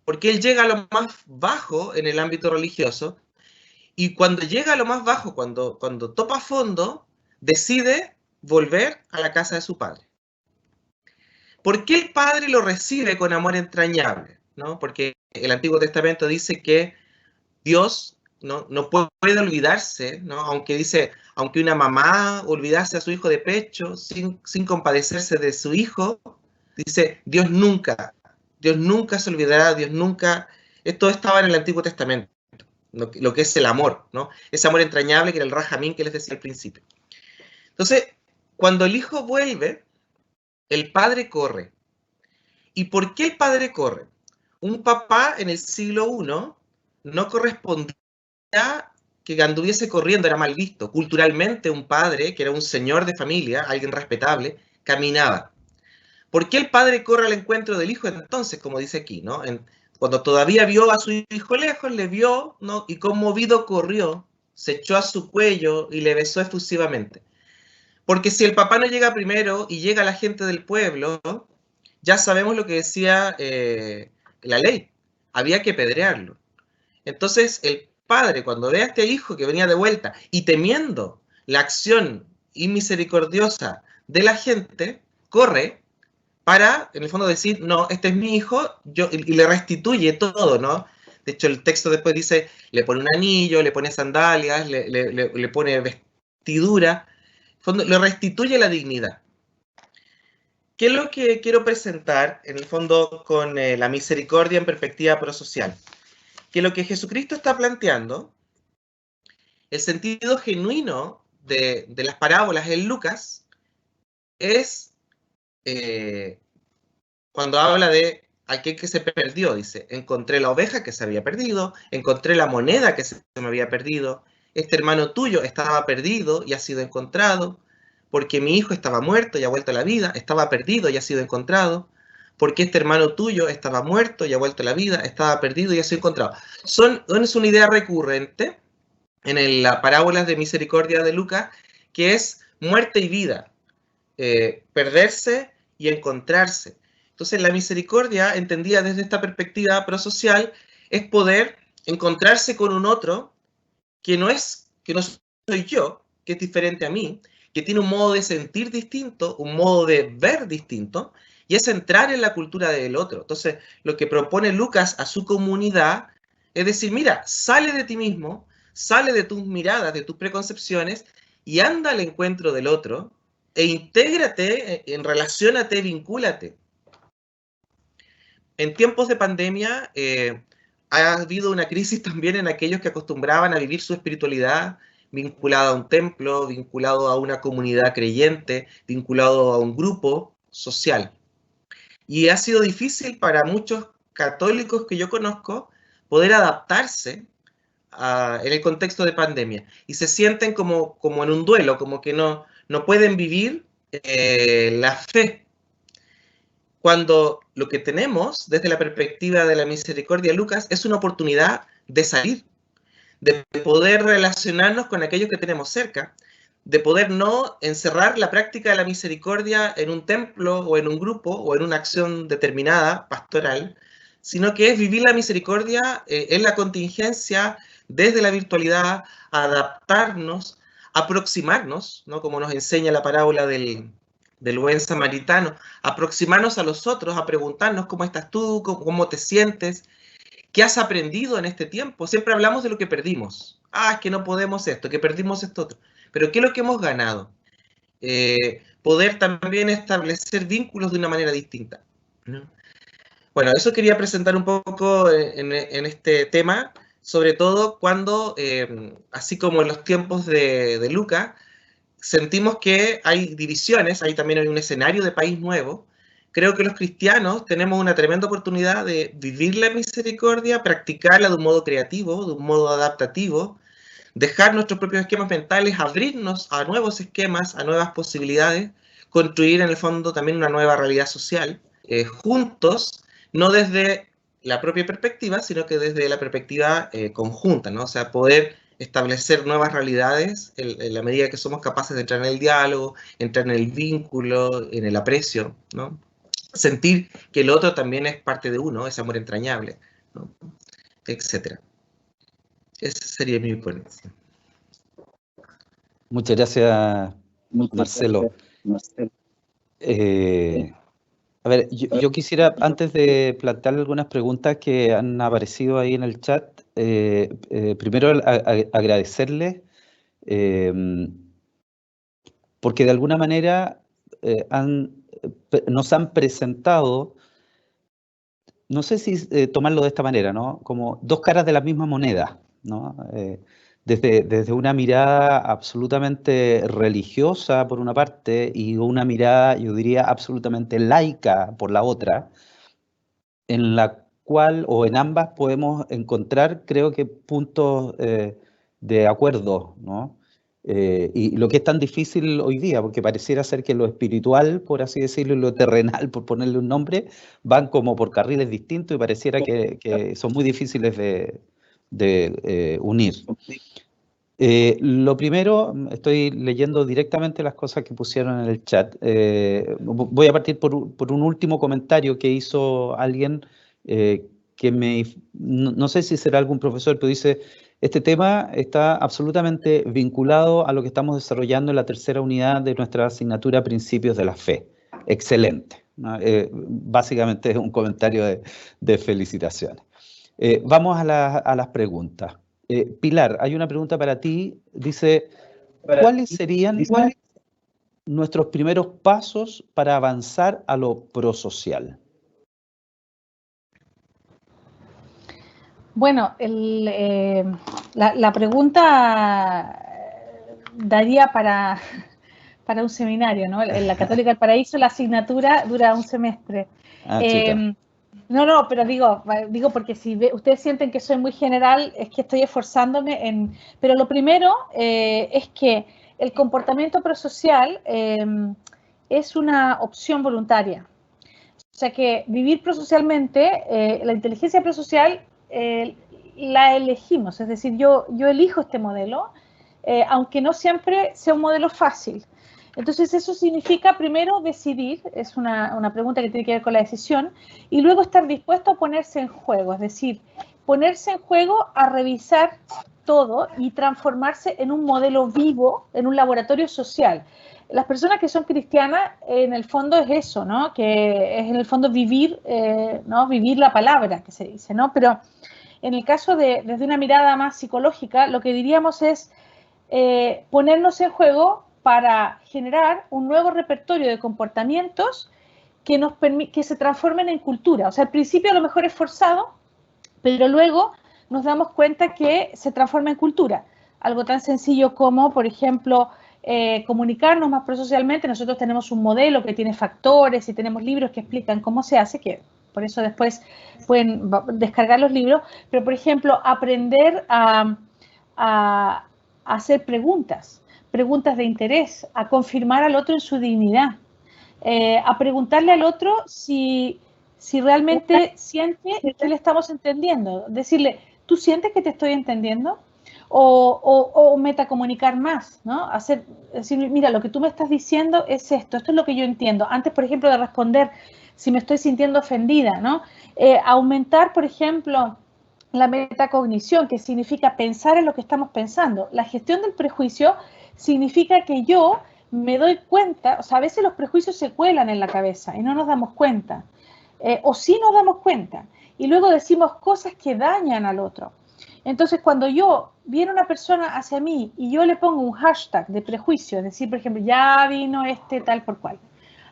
porque él llega a lo más bajo en el ámbito religioso, y cuando llega a lo más bajo, cuando topa fondo, decide volver a la casa de su padre. ¿Por qué el padre lo recibe con amor entrañable? ¿No? Porque el Antiguo Testamento dice que Dios no puede olvidarse, ¿no? Aunque una mamá olvidase a su hijo de pecho sin compadecerse de su hijo, dice, Dios nunca se olvidará, Dios nunca. Esto estaba en el Antiguo Testamento, lo que es el amor, ¿no? Ese amor entrañable que era el rajamín que les decía al principio. Entonces, cuando el hijo vuelve, el padre corre. ¿Y por qué el padre corre? Un papá en el siglo I no correspondía que anduviese corriendo, era mal visto. Culturalmente, un padre, que era un señor de familia, alguien respetable, caminaba. ¿Por qué el padre corre al encuentro del hijo entonces, como dice aquí, ¿no? Cuando todavía vio a su hijo lejos, le vio, ¿no? Y conmovido corrió, se echó a su cuello y le besó efusivamente. Porque si el papá no llega primero y llega la gente del pueblo, ya sabemos lo que decía la ley, había que pedrearlo. Entonces el padre, cuando ve a este hijo que venía de vuelta y temiendo la acción inmisericordiosa de la gente, corre para, en el fondo, decir, no, este es mi hijo, y le restituye todo, ¿no? De hecho, el texto después dice, le pone un anillo, le pone sandalias, le pone vestidura, en el fondo, le restituye la dignidad. ¿Qué es lo que quiero presentar, en el fondo, con la misericordia en perspectiva prosocial? Que lo que Jesucristo está planteando, el sentido genuino de las parábolas en Lucas, es cuando habla de aquel que se perdió, dice, encontré la oveja que se había perdido, encontré la moneda que se me había perdido, este hermano tuyo estaba perdido y ha sido encontrado, porque mi hijo estaba muerto y ha vuelto a la vida, estaba perdido y ha sido encontrado, porque este hermano tuyo estaba muerto y ha vuelto a la vida, estaba perdido y ha sido encontrado. Es una idea recurrente en las parábolas de misericordia de Lucas, que es muerte y vida, perderse y encontrarse. Entonces, la misericordia, entendida desde esta perspectiva prosocial, es poder encontrarse con un otro que no soy yo, que es diferente a mí, que tiene un modo de sentir distinto, un modo de ver distinto, y es entrar en la cultura del otro. Entonces, lo que propone Lucas a su comunidad es decir, mira, sale de ti mismo, sale de tus miradas, de tus preconcepciones, y anda al encuentro del otro, e intégrate, relaciónate, vincúlate. En tiempos de pandemia ha habido una crisis también en aquellos que acostumbraban a vivir su espiritualidad vinculada a un templo, vinculado a una comunidad creyente, vinculado a un grupo social. Y ha sido difícil para muchos católicos que yo conozco poder adaptarse en el contexto de pandemia. Y se sienten como en un duelo, como que no pueden vivir la fe. Cuando lo que tenemos desde la perspectiva de la misericordia de Lucas es una oportunidad de salir, de poder relacionarnos con aquellos que tenemos cerca, de poder no encerrar la práctica de la misericordia en un templo o en un grupo o en una acción determinada, pastoral, sino que es vivir la misericordia en la contingencia, desde la virtualidad, adaptarnos, aproximarnos, ¿no? Como nos enseña la parábola del buen samaritano, aproximarnos a los otros, a preguntarnos cómo estás tú, cómo te sientes, qué has aprendido en este tiempo. Siempre hablamos de lo que perdimos. Es que no podemos esto, que perdimos esto otro. Pero ¿qué es lo que hemos ganado? Poder también establecer vínculos de una manera distinta, ¿no? Bueno, eso quería presentar un poco en este tema. sobre todo cuando, así como en los tiempos de Lucas, sentimos que hay divisiones, ahí también hay un escenario de país nuevo. Creo que los cristianos tenemos una tremenda oportunidad de vivir la misericordia, practicarla de un modo creativo, de un modo adaptativo, dejar nuestros propios esquemas mentales, abrirnos a nuevos esquemas, a nuevas posibilidades, construir en el fondo también una nueva realidad social, juntos, no desde la propia perspectiva, sino que desde la perspectiva conjunta, ¿no? O sea, poder establecer nuevas realidades en la medida que somos capaces de entrar en el diálogo, entrar en el vínculo, en el aprecio, ¿no? Sentir que el otro también es parte de uno, ese amor entrañable, ¿no? Etcétera. Esa sería mi ponencia. Muchas gracias, Marcelo. A ver, yo quisiera, antes de plantear algunas preguntas que han aparecido ahí en el chat, primero agradecerles, porque de alguna manera nos han presentado, no sé si tomarlo de esta manera, ¿no? Como dos caras de la misma moneda, ¿no? Desde una mirada absolutamente religiosa por una parte y una mirada, yo diría, absolutamente laica por la otra, en la cual o en ambas podemos encontrar, creo que, puntos de acuerdo, ¿no? Y lo que es tan difícil hoy día, porque pareciera ser que lo espiritual, por así decirlo, y lo terrenal, por ponerle un nombre, van como por carriles distintos y pareciera que son muy difíciles de unir. Lo primero, estoy leyendo directamente las cosas que pusieron en el chat. Voy a partir por un último comentario que hizo alguien que no sé si será algún profesor, pero dice: este tema está absolutamente vinculado a lo que estamos desarrollando en la tercera unidad de nuestra asignatura Principios de la Fe. Excelente, ¿no? Básicamente es un comentario de felicitaciones. Vamos a las preguntas. Pilar, hay una pregunta para ti. Dice, ¿cuáles serían nuestros primeros pasos para avanzar a lo prosocial? Bueno, la pregunta daría para un seminario, ¿no? En la Católica del Paraíso la asignatura dura un semestre. No, pero digo porque si ustedes sienten que soy muy general, es que estoy esforzándome en... Pero lo primero es que el comportamiento prosocial es una opción voluntaria. O sea que vivir prosocialmente, la inteligencia prosocial la elegimos, es decir, yo elijo este modelo, aunque no siempre sea un modelo fácil. Entonces eso significa primero decidir, es una pregunta que tiene que ver con la decisión, y luego estar dispuesto a ponerse en juego, es decir, ponerse en juego a revisar todo y transformarse en un modelo vivo, en un laboratorio social. Las personas que son cristianas, en el fondo es eso, ¿no? Que es en el fondo vivir, ¿no? Vivir la palabra, que se dice, ¿no? Pero en el caso desde una mirada más psicológica, lo que diríamos es ponernos en juego para generar un nuevo repertorio de comportamientos que se transformen en cultura. O sea, al principio a lo mejor es forzado, pero luego nos damos cuenta que se transforma en cultura. Algo tan sencillo como, por ejemplo, comunicarnos más prosocialmente. Nosotros tenemos un modelo que tiene factores y tenemos libros que explican cómo se hace, que por eso después pueden descargar los libros, pero por ejemplo, aprender a hacer preguntas de interés, a confirmar al otro en su dignidad, a preguntarle al otro si realmente siente que le estamos entendiendo, decirle, ¿tú sientes que te estoy entendiendo? O metacomunicar más, ¿no? Decir, mira, lo que tú me estás diciendo es esto es lo que yo entiendo. Antes, por ejemplo, de responder si me estoy sintiendo ofendida, ¿no? Aumentar, por ejemplo, la metacognición, que significa pensar en lo que estamos pensando. La gestión del prejuicio significa que yo me doy cuenta, o sea, a veces los prejuicios se cuelan en la cabeza y no nos damos cuenta, o sí nos damos cuenta, y luego decimos cosas que dañan al otro. Entonces, cuando viene una persona hacia mí y yo le pongo un hashtag de prejuicio, es decir, por ejemplo, ya vino este tal por cual,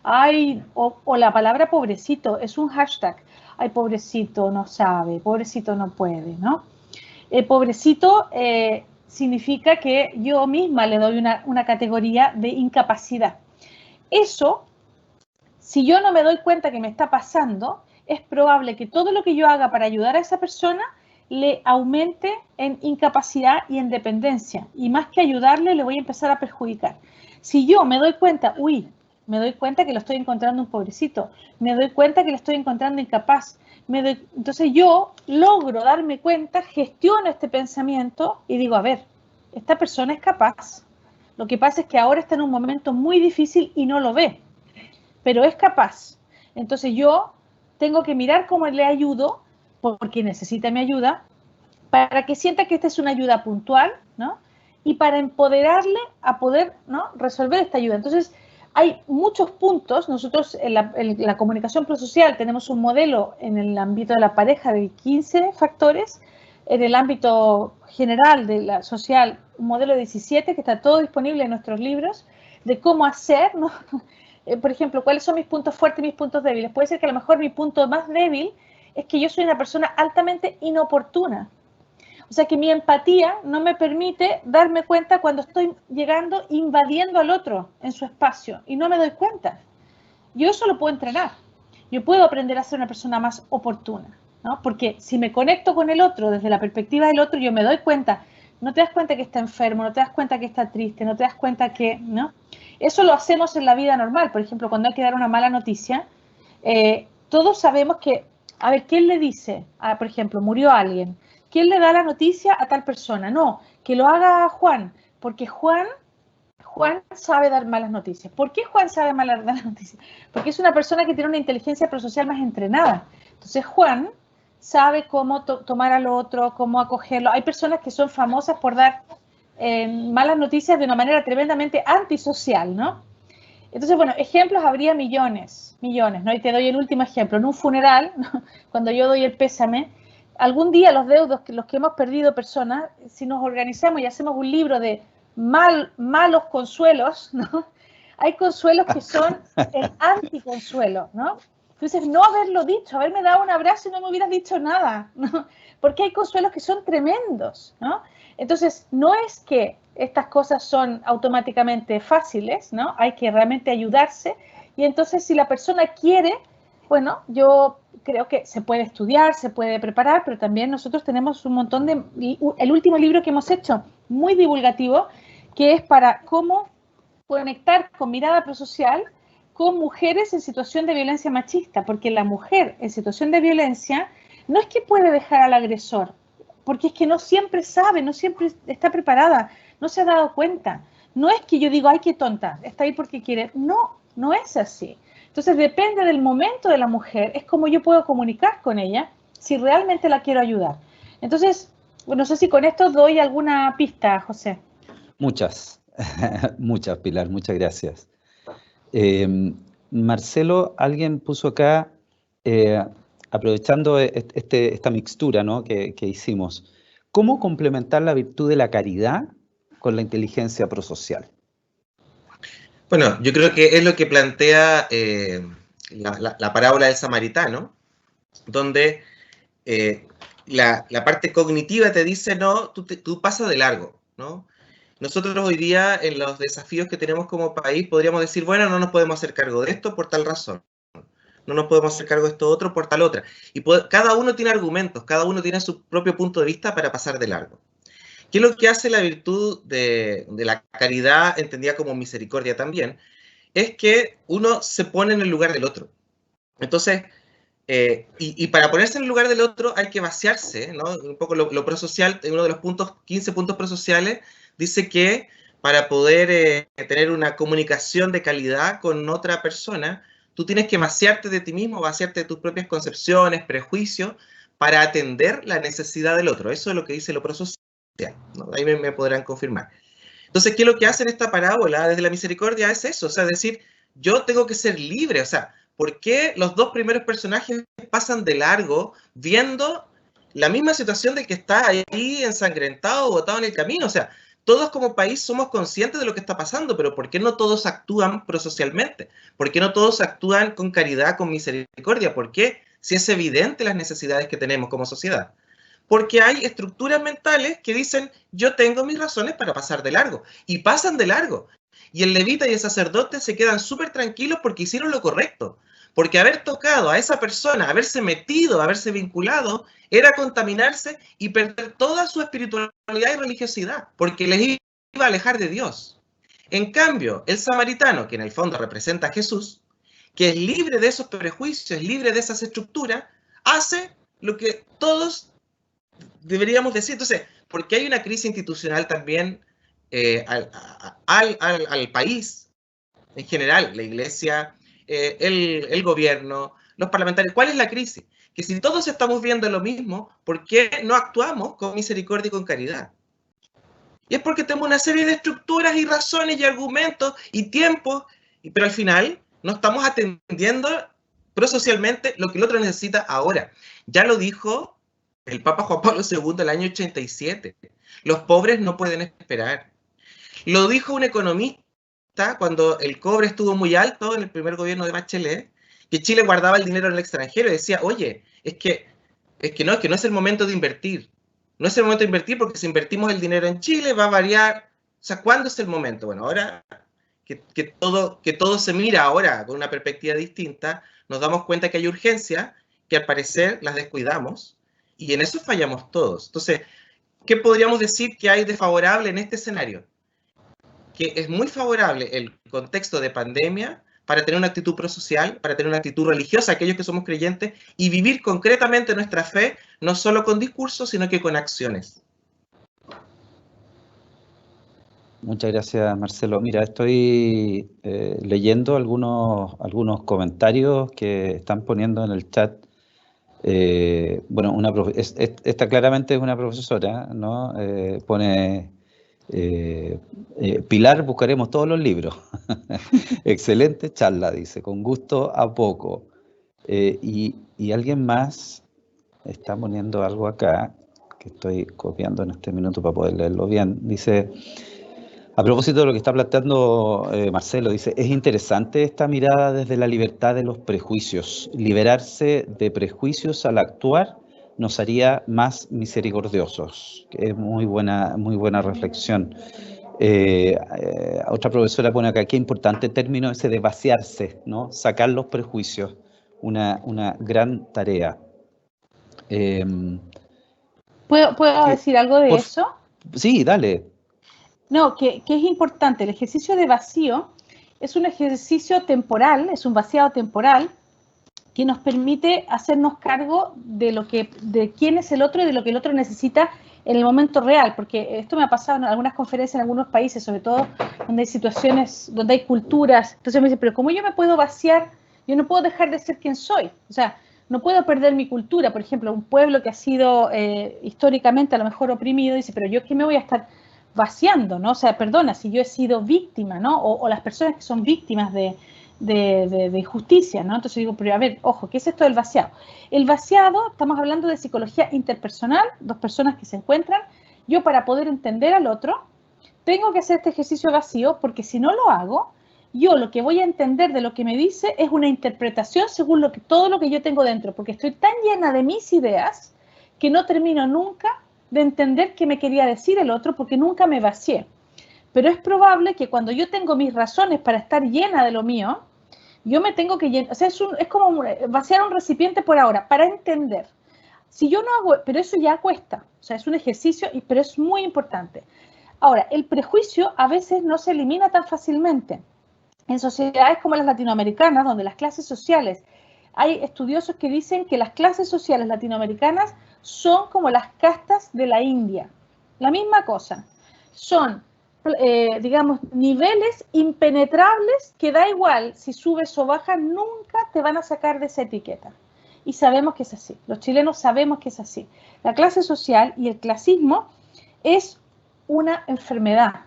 ay, o la palabra pobrecito es un hashtag, ay, pobrecito no sabe, pobrecito no puede, ¿no? Pobrecito significa que yo misma le doy una categoría de incapacidad. Eso, si yo no me doy cuenta que me está pasando, es probable que todo lo que yo haga para ayudar a esa persona le aumente en incapacidad y en dependencia. Y más que ayudarle, le voy a empezar a perjudicar. Si yo me doy cuenta, me doy cuenta que lo estoy encontrando un pobrecito, me doy cuenta que lo estoy encontrando incapaz, entonces yo logro darme cuenta, gestiono este pensamiento y digo, a ver, esta persona es capaz. Lo que pasa es que ahora está en un momento muy difícil y no lo ve, pero es capaz. Entonces yo tengo que mirar cómo le ayudo, porque necesita mi ayuda, para que sienta que esta es una ayuda puntual, ¿no? Y para empoderarle a poder, ¿no?, resolver esta ayuda. Entonces, hay muchos puntos. Nosotros en la comunicación prosocial tenemos un modelo en el ámbito de la pareja de 15 factores, en el ámbito general de la social un modelo de 17 que está todo disponible en nuestros libros, de cómo hacer, ¿no? Por ejemplo, cuáles son mis puntos fuertes y mis puntos débiles. Puede ser que a lo mejor mi punto más débil es que yo soy una persona altamente inoportuna. O sea que mi empatía no me permite darme cuenta cuando estoy llegando, invadiendo al otro en su espacio y no me doy cuenta. Yo eso lo puedo entrenar. Yo puedo aprender a ser una persona más oportuna, ¿no? Porque si me conecto con el otro desde la perspectiva del otro, yo me doy cuenta. No te das cuenta que está enfermo, no te das cuenta que está triste, no te das cuenta que, ¿no? Eso lo hacemos en la vida normal. Por ejemplo, cuando hay que dar una mala noticia, todos sabemos que, a ver, ¿quién le dice? Por ejemplo, murió alguien. ¿Quién le da la noticia a tal persona? No, que lo haga Juan, porque Juan sabe dar malas noticias. ¿Por qué Juan sabe dar malas noticias? Porque es una persona que tiene una inteligencia prosocial más entrenada. Entonces Juan sabe cómo tomar al otro, cómo acogerlo. Hay personas que son famosas por dar malas noticias de una manera tremendamente antisocial, ¿no? Entonces, bueno, ejemplos habría millones, ¿no? Y te doy el último ejemplo. En un funeral, ¿no?, cuando yo doy el pésame, algún día los deudos, los que hemos perdido personas, si nos organizamos y hacemos un libro de malos consuelos, ¿no?, hay consuelos que son el anticonsuelo, ¿no? Entonces, no haberlo dicho, haberme dado un abrazo y no me hubieras dicho nada, ¿no? Porque hay consuelos que son tremendos, ¿no? Entonces, no es que estas cosas son automáticamente fáciles, ¿no? Hay que realmente ayudarse. Y entonces, si la persona quiere, bueno, yo creo que se puede estudiar, se puede preparar, pero también nosotros tenemos un montón de... El último libro que hemos hecho, muy divulgativo, que es para cómo conectar con mirada prosocial con mujeres en situación de violencia machista, porque la mujer en situación de violencia no es que puede dejar al agresor, porque es que no siempre sabe, no siempre está preparada, no se ha dado cuenta. No es que yo digo, ay, qué tonta, está ahí porque quiere. No, no es así. Entonces, depende del momento de la mujer, es como yo puedo comunicar con ella si realmente la quiero ayudar. Entonces, no sé si con esto doy alguna pista, José. Muchas, muchas, Pilar, muchas gracias. Marcelo, alguien puso acá, aprovechando esta mixtura, ¿no?, que hicimos, ¿cómo complementar la virtud de la caridad con la inteligencia prosocial? Bueno, yo creo que es lo que plantea la parábola del samaritano, donde la parte cognitiva te dice, no, tú pasas de largo, ¿no? Nosotros hoy día, en los desafíos que tenemos como país, podríamos decir, bueno, no nos podemos hacer cargo de esto por tal razón, no nos podemos hacer cargo de esto otro por tal otra. Y cada uno tiene argumentos, cada uno tiene su propio punto de vista para pasar de largo. ¿Qué es lo que hace la virtud de la caridad, entendida como misericordia también? Es que uno se pone en el lugar del otro. Entonces, y para ponerse en el lugar del otro hay que vaciarse, ¿no? Un poco lo prosocial, uno de los 15 puntos prosociales, dice que para poder tener una comunicación de calidad con otra persona, tú tienes que vaciarte de ti mismo, vaciarte de tus propias concepciones, prejuicios, para atender la necesidad del otro. Eso es lo que dice lo prosocial, ¿no? Ahí me podrán confirmar. Entonces, ¿qué es lo que hace en esta parábola desde la misericordia? Es eso, o sea, decir, yo tengo que ser libre, o sea, ¿por qué los dos primeros personajes pasan de largo viendo la misma situación del que está ahí ensangrentado, botado en el camino? O sea, todos como país somos conscientes de lo que está pasando, pero ¿por qué no todos actúan prosocialmente? ¿Por qué no todos actúan con caridad, con misericordia? ¿Por qué? Si es evidente las necesidades que tenemos como sociedad. Porque hay estructuras mentales que dicen, yo tengo mis razones para pasar de largo, y pasan de largo. Y el levita y el sacerdote se quedan súper tranquilos porque hicieron lo correcto. Porque haber tocado a esa persona, haberse metido, haberse vinculado, era contaminarse y perder toda su espiritualidad y religiosidad, porque les iba a alejar de Dios. En cambio, el samaritano, que en el fondo representa a Jesús, que es libre de esos prejuicios, libre de esas estructuras, hace lo que todos deberíamos decir. Entonces, porque hay una crisis institucional también al país en general, la iglesia, el gobierno, los parlamentarios. ¿Cuál es la crisis? Que si todos estamos viendo lo mismo, ¿por qué no actuamos con misericordia y con caridad? Y es porque tenemos una serie de estructuras y razones y argumentos y tiempos, pero al final no estamos atendiendo prosocialmente lo que el otro necesita ahora. Ya lo dijo el Papa Juan Pablo II el año 87. Los pobres no pueden esperar. Lo dijo un economista cuando el cobre estuvo muy alto en el primer gobierno de Bachelet, que Chile guardaba el dinero en el extranjero y decía, oye, es que no es el momento de invertir. No es el momento de invertir porque si invertimos el dinero en Chile va a variar. O sea, ¿cuándo es el momento? Bueno, ahora que todo se mira ahora con una perspectiva distinta, nos damos cuenta que hay urgencias que al parecer las descuidamos y en eso fallamos todos. Entonces, ¿qué podríamos decir que hay de favorable en este escenario? Que es muy favorable el contexto de pandemia para tener una actitud prosocial, para tener una actitud religiosa, aquellos que somos creyentes, y vivir concretamente nuestra fe, no solo con discursos, sino que con acciones. Muchas gracias, Marcelo. Mira, estoy leyendo algunos comentarios que están poniendo en el chat. Bueno, esta claramente es una profesora, ¿no? Pone... Pilar, buscaremos todos los libros. Excelente charla, dice, con gusto a poco. Y alguien más está poniendo algo acá, que estoy copiando en este minuto para poder leerlo bien. Dice, a propósito de lo que está planteando Marcelo, dice, es interesante esta mirada desde la libertad de los prejuicios. Liberarse de prejuicios al actuar nos haría más misericordiosos. Es muy buena reflexión. Otra profesora pone acá, qué importante término ese de vaciarse, ¿no? Sacar los prejuicios, una gran tarea. ¿Puedo decir algo de eso? Sí, dale. No, que es importante. El ejercicio de vacío es un ejercicio temporal, es un vaciado temporal, que nos permite hacernos cargo de quién es el otro y de lo que el otro necesita en el momento real, porque esto me ha pasado en algunas conferencias en algunos países, sobre todo donde hay situaciones, donde hay culturas. Entonces me dicen, pero ¿cómo yo me puedo vaciar? Yo no puedo dejar de ser quien soy. O sea, no puedo perder mi cultura. Por ejemplo, un pueblo que ha sido históricamente a lo mejor oprimido, dice, pero yo qué me voy a estar vaciando, ¿no? O sea, perdona, si yo he sido víctima, ¿no? O las personas que son víctimas de injusticia, ¿no? Entonces digo, pero a ver, ojo, ¿qué es esto del vaciado? El vaciado, estamos hablando de psicología interpersonal, dos personas que se encuentran. Yo, para poder entender al otro, tengo que hacer este ejercicio vacío, porque si no lo hago, yo lo que voy a entender de lo que me dice es una interpretación según todo lo que yo tengo dentro, porque estoy tan llena de mis ideas que no termino nunca de entender qué me quería decir el otro, porque nunca me vacié. Pero es probable que cuando yo tengo mis razones para estar llena de lo mío, yo me tengo que llenar, o sea, es como vaciar un recipiente por ahora, para entender. Si yo no hago, pero eso ya cuesta, o sea, es un ejercicio, pero es muy importante. Ahora, el prejuicio a veces no se elimina tan fácilmente. En sociedades como las latinoamericanas, donde las clases sociales, hay estudiosos que dicen que las clases sociales latinoamericanas son como las castas de la India. La misma cosa. Son digamos, niveles impenetrables que da igual si subes o bajas, nunca te van a sacar de esa etiqueta. Y sabemos que es así. Los chilenos sabemos que es así. La clase social y el clasismo es una enfermedad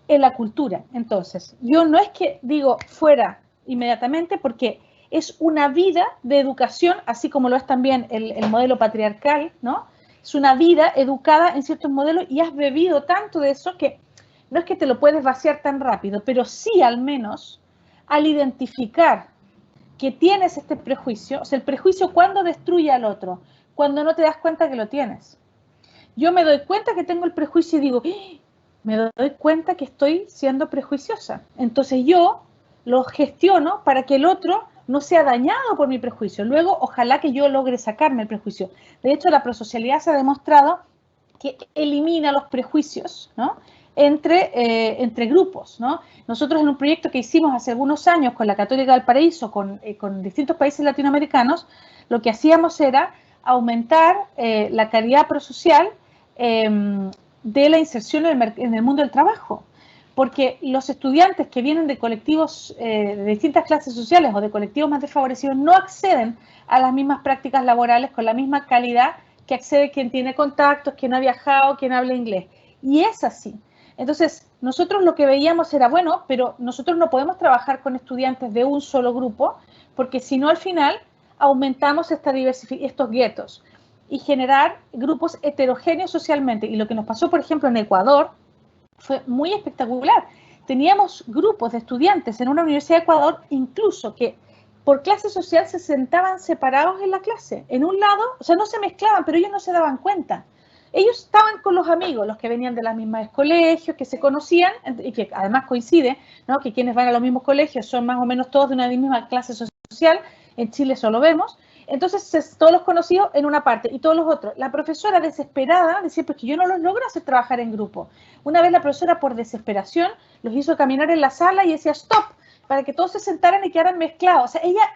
en la cultura. Entonces, yo no es que digo fuera inmediatamente, porque es una vida de educación, así como lo es también el modelo patriarcal, ¿no? Es una vida educada en ciertos modelos y has bebido tanto de eso que no es que te lo puedes vaciar tan rápido, pero sí al menos al identificar que tienes este prejuicio, o sea, el prejuicio, ¿cuándo destruye al otro? cuando no te das cuenta que lo tienes. Yo me doy cuenta que tengo el prejuicio y digo, ¡ah! Me doy cuenta que estoy siendo prejuiciosa. Entonces yo lo gestiono para que el otro no sea dañado por mi prejuicio. Luego, ojalá que yo logre sacarme el prejuicio. De hecho, la prosocialidad se ha demostrado que elimina los prejuicios, ¿no? entre grupos, ¿no? Nosotros en un proyecto que hicimos hace algunos años con la Católica del Paraíso, con distintos países latinoamericanos, lo que hacíamos era aumentar la calidad prosocial de la inserción en el mundo del trabajo. Porque los estudiantes que vienen de colectivos de distintas clases sociales o de colectivos más desfavorecidos no acceden a las mismas prácticas laborales con la misma calidad que accede quien tiene contactos, quien ha viajado, quien habla inglés. Y es así. Entonces, nosotros lo que veíamos era, bueno, pero nosotros no podemos trabajar con estudiantes de un solo grupo, porque si no, al final aumentamos estos guetos y generar grupos heterogéneos socialmente. Y lo que nos pasó, por ejemplo, en Ecuador, fue muy espectacular. Teníamos grupos de estudiantes en una universidad de Ecuador, incluso que por clase social se sentaban separados en la clase. En un lado, o sea, no se mezclaban, pero ellos no se daban cuenta. Ellos estaban con los amigos, los que venían de los mismos colegios, que se conocían, y que además coincide, ¿no? Que quienes van a los mismos colegios son más o menos todos de una misma clase social. En Chile eso lo vemos. Entonces, todos los conocidos en una parte y todos los otros. La profesora desesperada decía, pues que yo no los logro hacer trabajar en grupo. Una vez la profesora, por desesperación, los hizo caminar en la sala y decía, stop, para que todos se sentaran y quedaran mezclados. O sea, ella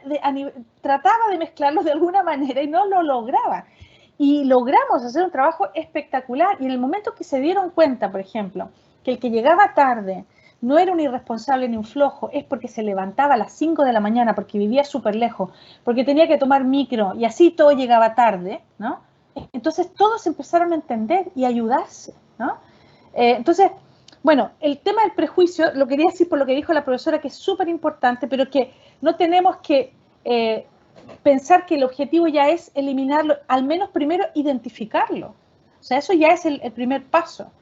trataba de mezclarlos de alguna manera y no lo lograba. Y logramos hacer un trabajo espectacular. Y en el momento que se dieron cuenta, por ejemplo, que el que llegaba tarde no era un irresponsable ni un flojo, es porque se levantaba a las 5 de la mañana, porque vivía súper lejos, porque tenía que tomar micro, y así todo llegaba tarde, ¿no? Entonces todos empezaron a entender y a ayudarse, ¿no? Entonces, bueno, el tema del prejuicio, lo quería decir por lo que dijo la profesora, que es súper importante, pero que no tenemos que pensar que el objetivo ya es eliminarlo, al menos primero identificarlo. O sea, eso ya es el primer paso.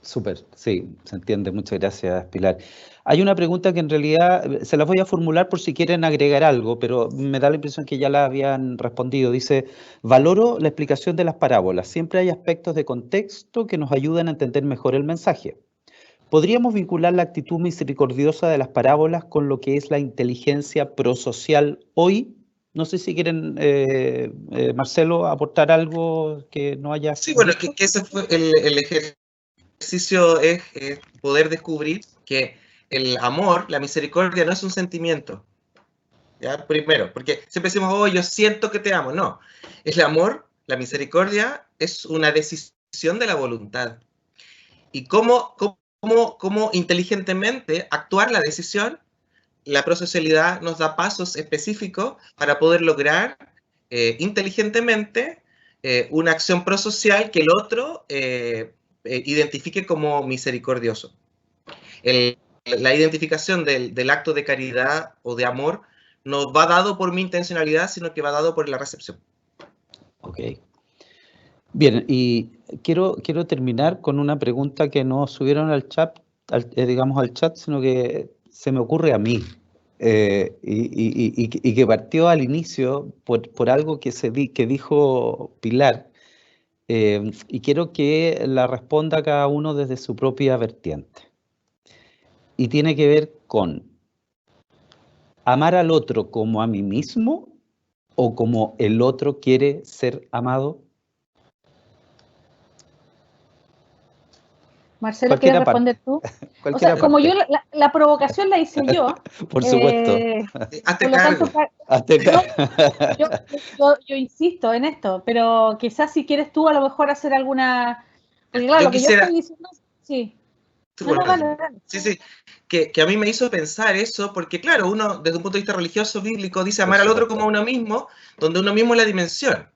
Súper, sí, se entiende. Muchas gracias, Pilar. Hay una pregunta que en realidad se las voy a formular por si quieren agregar algo, pero me da la impresión que ya la habían respondido. Dice, valoro la explicación de las parábolas. Siempre hay aspectos de contexto que nos ayudan a entender mejor el mensaje. ¿Podríamos vincular la actitud misericordiosa de las parábolas con lo que es la inteligencia prosocial hoy? No sé si quieren, Marcelo, aportar algo que no haya... Sí, bueno, que ese fue el ejercicio, es poder descubrir que el amor, la misericordia, no es un sentimiento. ¿Ya? Primero, porque siempre decimos, oh, yo siento que te amo. No, el amor, la misericordia, es una decisión de la voluntad. Y cómo inteligentemente actuar la decisión, la prosocialidad nos da pasos específicos para poder lograr inteligentemente una acción prosocial que el otro identifique como misericordioso. La identificación del acto de caridad o de amor no va dado por mi intencionalidad, sino que va dado por la recepción. Ok. Bien, y quiero terminar con una pregunta que no subieron al chat, digamos al chat, sino que se me ocurre a mí, y que partió al inicio por algo que dijo Pilar, y quiero que la responda cada uno desde su propia vertiente. Y tiene que ver con amar al otro como a mí mismo o como el otro quiere ser amado. Marcelo, ¿quieres responder tú? O sea, como yo, la provocación la hice yo. Por supuesto. Hazte cargo. Yo insisto en esto, pero quizás si quieres tú a lo mejor hacer alguna... Porque claro, yo lo que quisiera... yo estoy diciendo... Sí. Dale. Sí. Que a mí me hizo pensar eso, porque claro, uno desde un punto de vista religioso, bíblico, dice amar al otro como a uno mismo, donde uno mismo es la dimensión.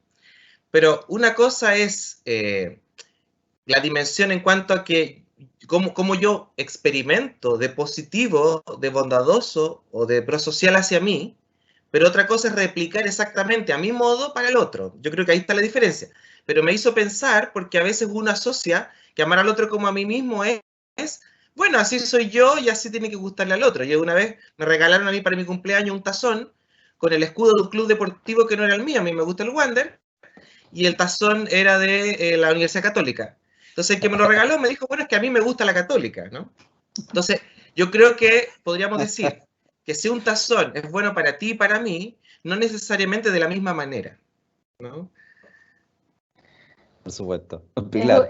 Pero una cosa es la dimensión en cuanto a que cómo yo experimento de positivo, de bondadoso o de prosocial hacia mí, pero otra cosa es replicar exactamente a mi modo para el otro. Yo creo que ahí está la diferencia. Pero me hizo pensar, porque a veces uno asocia que amar al otro como a mí mismo es bueno, así soy yo y así tiene que gustarle al otro. Yo una vez me regalaron a mí para mi cumpleaños un tazón con el escudo de un club deportivo que no era el mío, a mí me gusta el Wander, y el tazón era de la Universidad Católica. Entonces el que me lo regaló me dijo, bueno, es que a mí me gusta la Católica, ¿no? Entonces yo creo que podríamos decir que si un tazón es bueno para ti y para mí, no necesariamente de la misma manera, ¿no? Por supuesto. Pilar.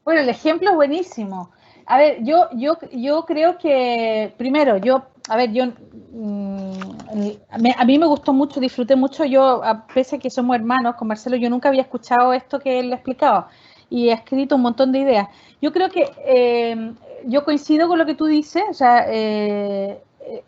Bueno, el ejemplo es buenísimo. A ver, yo creo que, primero, a mí me gustó mucho, disfruté mucho, pese a que somos hermanos, con Marcelo, yo nunca había escuchado esto que él explicaba y he escrito un montón de ideas. Yo creo que yo coincido con lo que tú dices, o sea,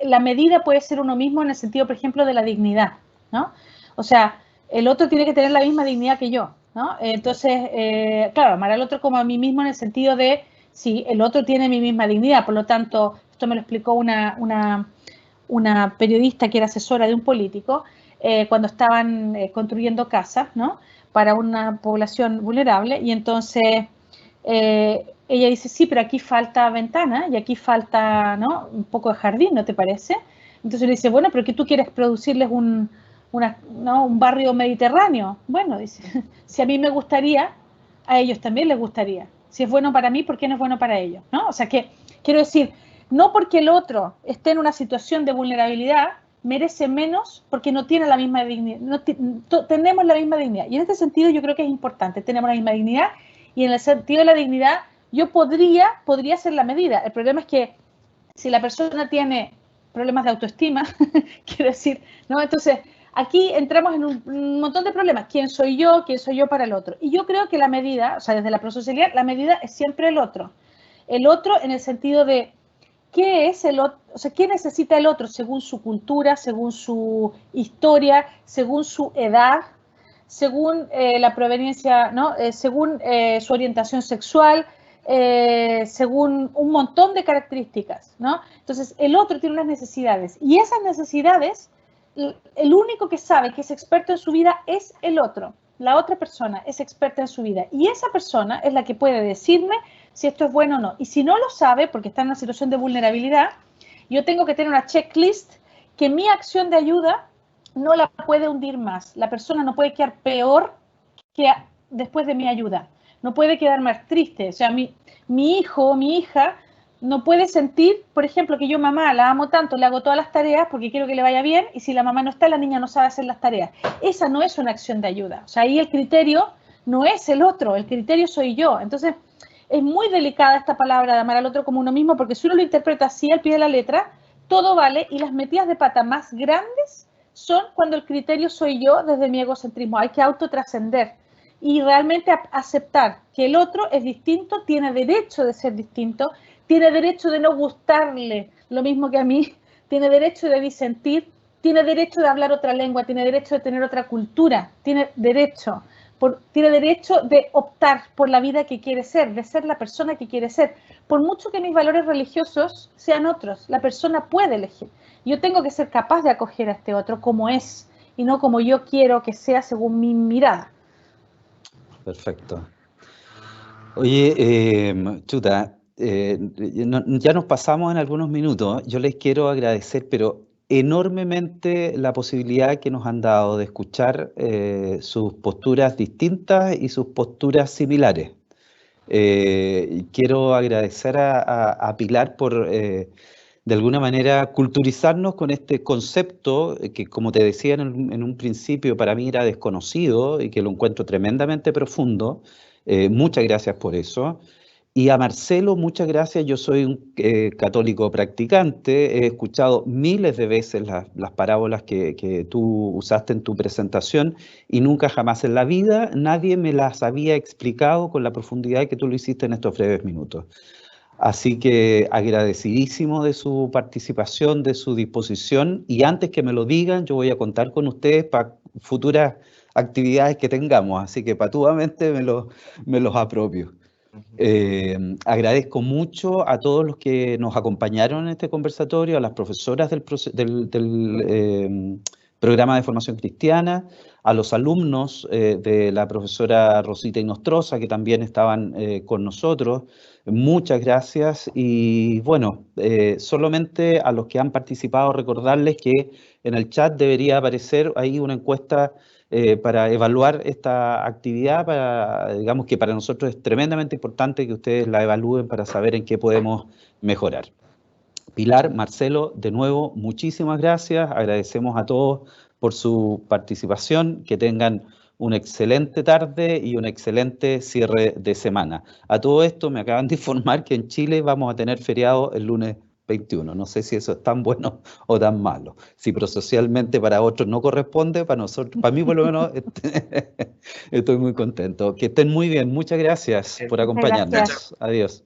la medida puede ser uno mismo en el sentido, por ejemplo, de la dignidad, ¿no? O sea, el otro tiene que tener la misma dignidad que yo, ¿no? Entonces, claro, amar al otro como a mí mismo en el sentido de, sí, el otro tiene mi misma dignidad, por lo tanto, esto me lo explicó una periodista que era asesora de un político, cuando estaban construyendo casas, ¿no? Para una población vulnerable, y entonces ella dice, sí, pero aquí falta ventana y aquí falta, ¿no?, un poco de jardín, ¿no te parece? Entonces le dice, bueno, pero ¿qué tú quieres producirles un barrio mediterráneo? Bueno, dice, si a mí me gustaría, a ellos también les gustaría. Si es bueno para mí, ¿por qué no es bueno para ellos? ¿No? O sea que, quiero decir, no porque el otro esté en una situación de vulnerabilidad, merece menos porque no tiene la misma dignidad. Tenemos la misma dignidad. Y en este sentido yo creo que es importante, tenemos la misma dignidad, y en el sentido de la dignidad yo podría ser la medida. El problema es que si la persona tiene problemas de autoestima, quiero decir, ¿no? Entonces, aquí entramos en un montón de problemas. ¿Quién soy yo? ¿Quién soy yo para el otro? Y yo creo que la medida, o sea, desde la prosocialidad, la medida es siempre el otro. El otro en el sentido de qué es el otro, o sea, qué necesita el otro según su cultura, según su historia, según su edad, según la proveniencia, ¿no? Según su orientación sexual, según un montón de características, ¿no? Entonces, el otro tiene unas necesidades, y esas necesidades, el único que sabe que es experto en su vida es el otro. La otra persona es experta en su vida, y esa persona es la que puede decirme si esto es bueno o no. Y si no lo sabe, porque está en una situación de vulnerabilidad, yo tengo que tener una checklist que mi acción de ayuda no la puede hundir más. La persona no puede quedar peor que después de mi ayuda. No puede quedar más triste. O sea, mi hijo o mi hija no puede sentir, por ejemplo, que yo, mamá, la amo tanto, le hago todas las tareas porque quiero que le vaya bien, y si la mamá no está, la niña no sabe hacer las tareas. Esa no es una acción de ayuda. O sea, ahí el criterio no es el otro, el criterio soy yo. Entonces, es muy delicada esta palabra de amar al otro como uno mismo, porque si uno lo interpreta así al pie de la letra, todo vale, y las metidas de pata más grandes son cuando el criterio soy yo desde mi egocentrismo. Hay que autotrascender y realmente aceptar que el otro es distinto, tiene derecho de ser distinto, tiene derecho de no gustarle lo mismo que a mí, tiene derecho de disentir, tiene derecho de hablar otra lengua, tiene derecho de tener otra cultura, tiene derecho de optar por la vida que quiere ser, de ser la persona que quiere ser. Por mucho que mis valores religiosos sean otros, la persona puede elegir. Yo tengo que ser capaz de acoger a este otro como es y no como yo quiero que sea según mi mirada. Perfecto. Oye, Chuta, ya nos pasamos en algunos minutos. Yo les quiero agradecer, pero enormemente, la posibilidad que nos han dado de escuchar sus posturas distintas y sus posturas similares. Quiero agradecer a Pilar por, de alguna manera, culturizarnos con este concepto que, como te decía en un principio, para mí era desconocido y que lo encuentro tremendamente profundo. Muchas gracias por eso. Y a Marcelo, muchas gracias. Yo soy un católico practicante. He escuchado miles de veces las parábolas que tú usaste en tu presentación, y nunca jamás en la vida nadie me las había explicado con la profundidad que tú lo hiciste en estos breves minutos. Así que agradecidísimo de su participación, de su disposición, y antes que me lo digan, yo voy a contar con ustedes para futuras actividades que tengamos, así que patuamente me los apropio. Agradezco mucho a todos los que nos acompañaron en este conversatorio, a las profesoras programa de formación cristiana, a los alumnos de la profesora Rosita Inostroza, que también estaban con nosotros. Muchas gracias y bueno, solamente a los que han participado recordarles que en el chat debería aparecer ahí una encuesta para evaluar esta actividad, digamos que para nosotros es tremendamente importante que ustedes la evalúen para saber en qué podemos mejorar. Pilar, Marcelo, de nuevo, muchísimas gracias. Agradecemos a todos por su participación. Que tengan una excelente tarde y un excelente cierre de semana. A todo esto me acaban de informar que en Chile vamos a tener feriado el lunes 21. No sé si eso es tan bueno o tan malo. Si prosocialmente para otros no corresponde, para nosotros, para mí por lo menos, estoy muy contento. Que estén muy bien. Muchas gracias por acompañarnos. Gracias. Adiós.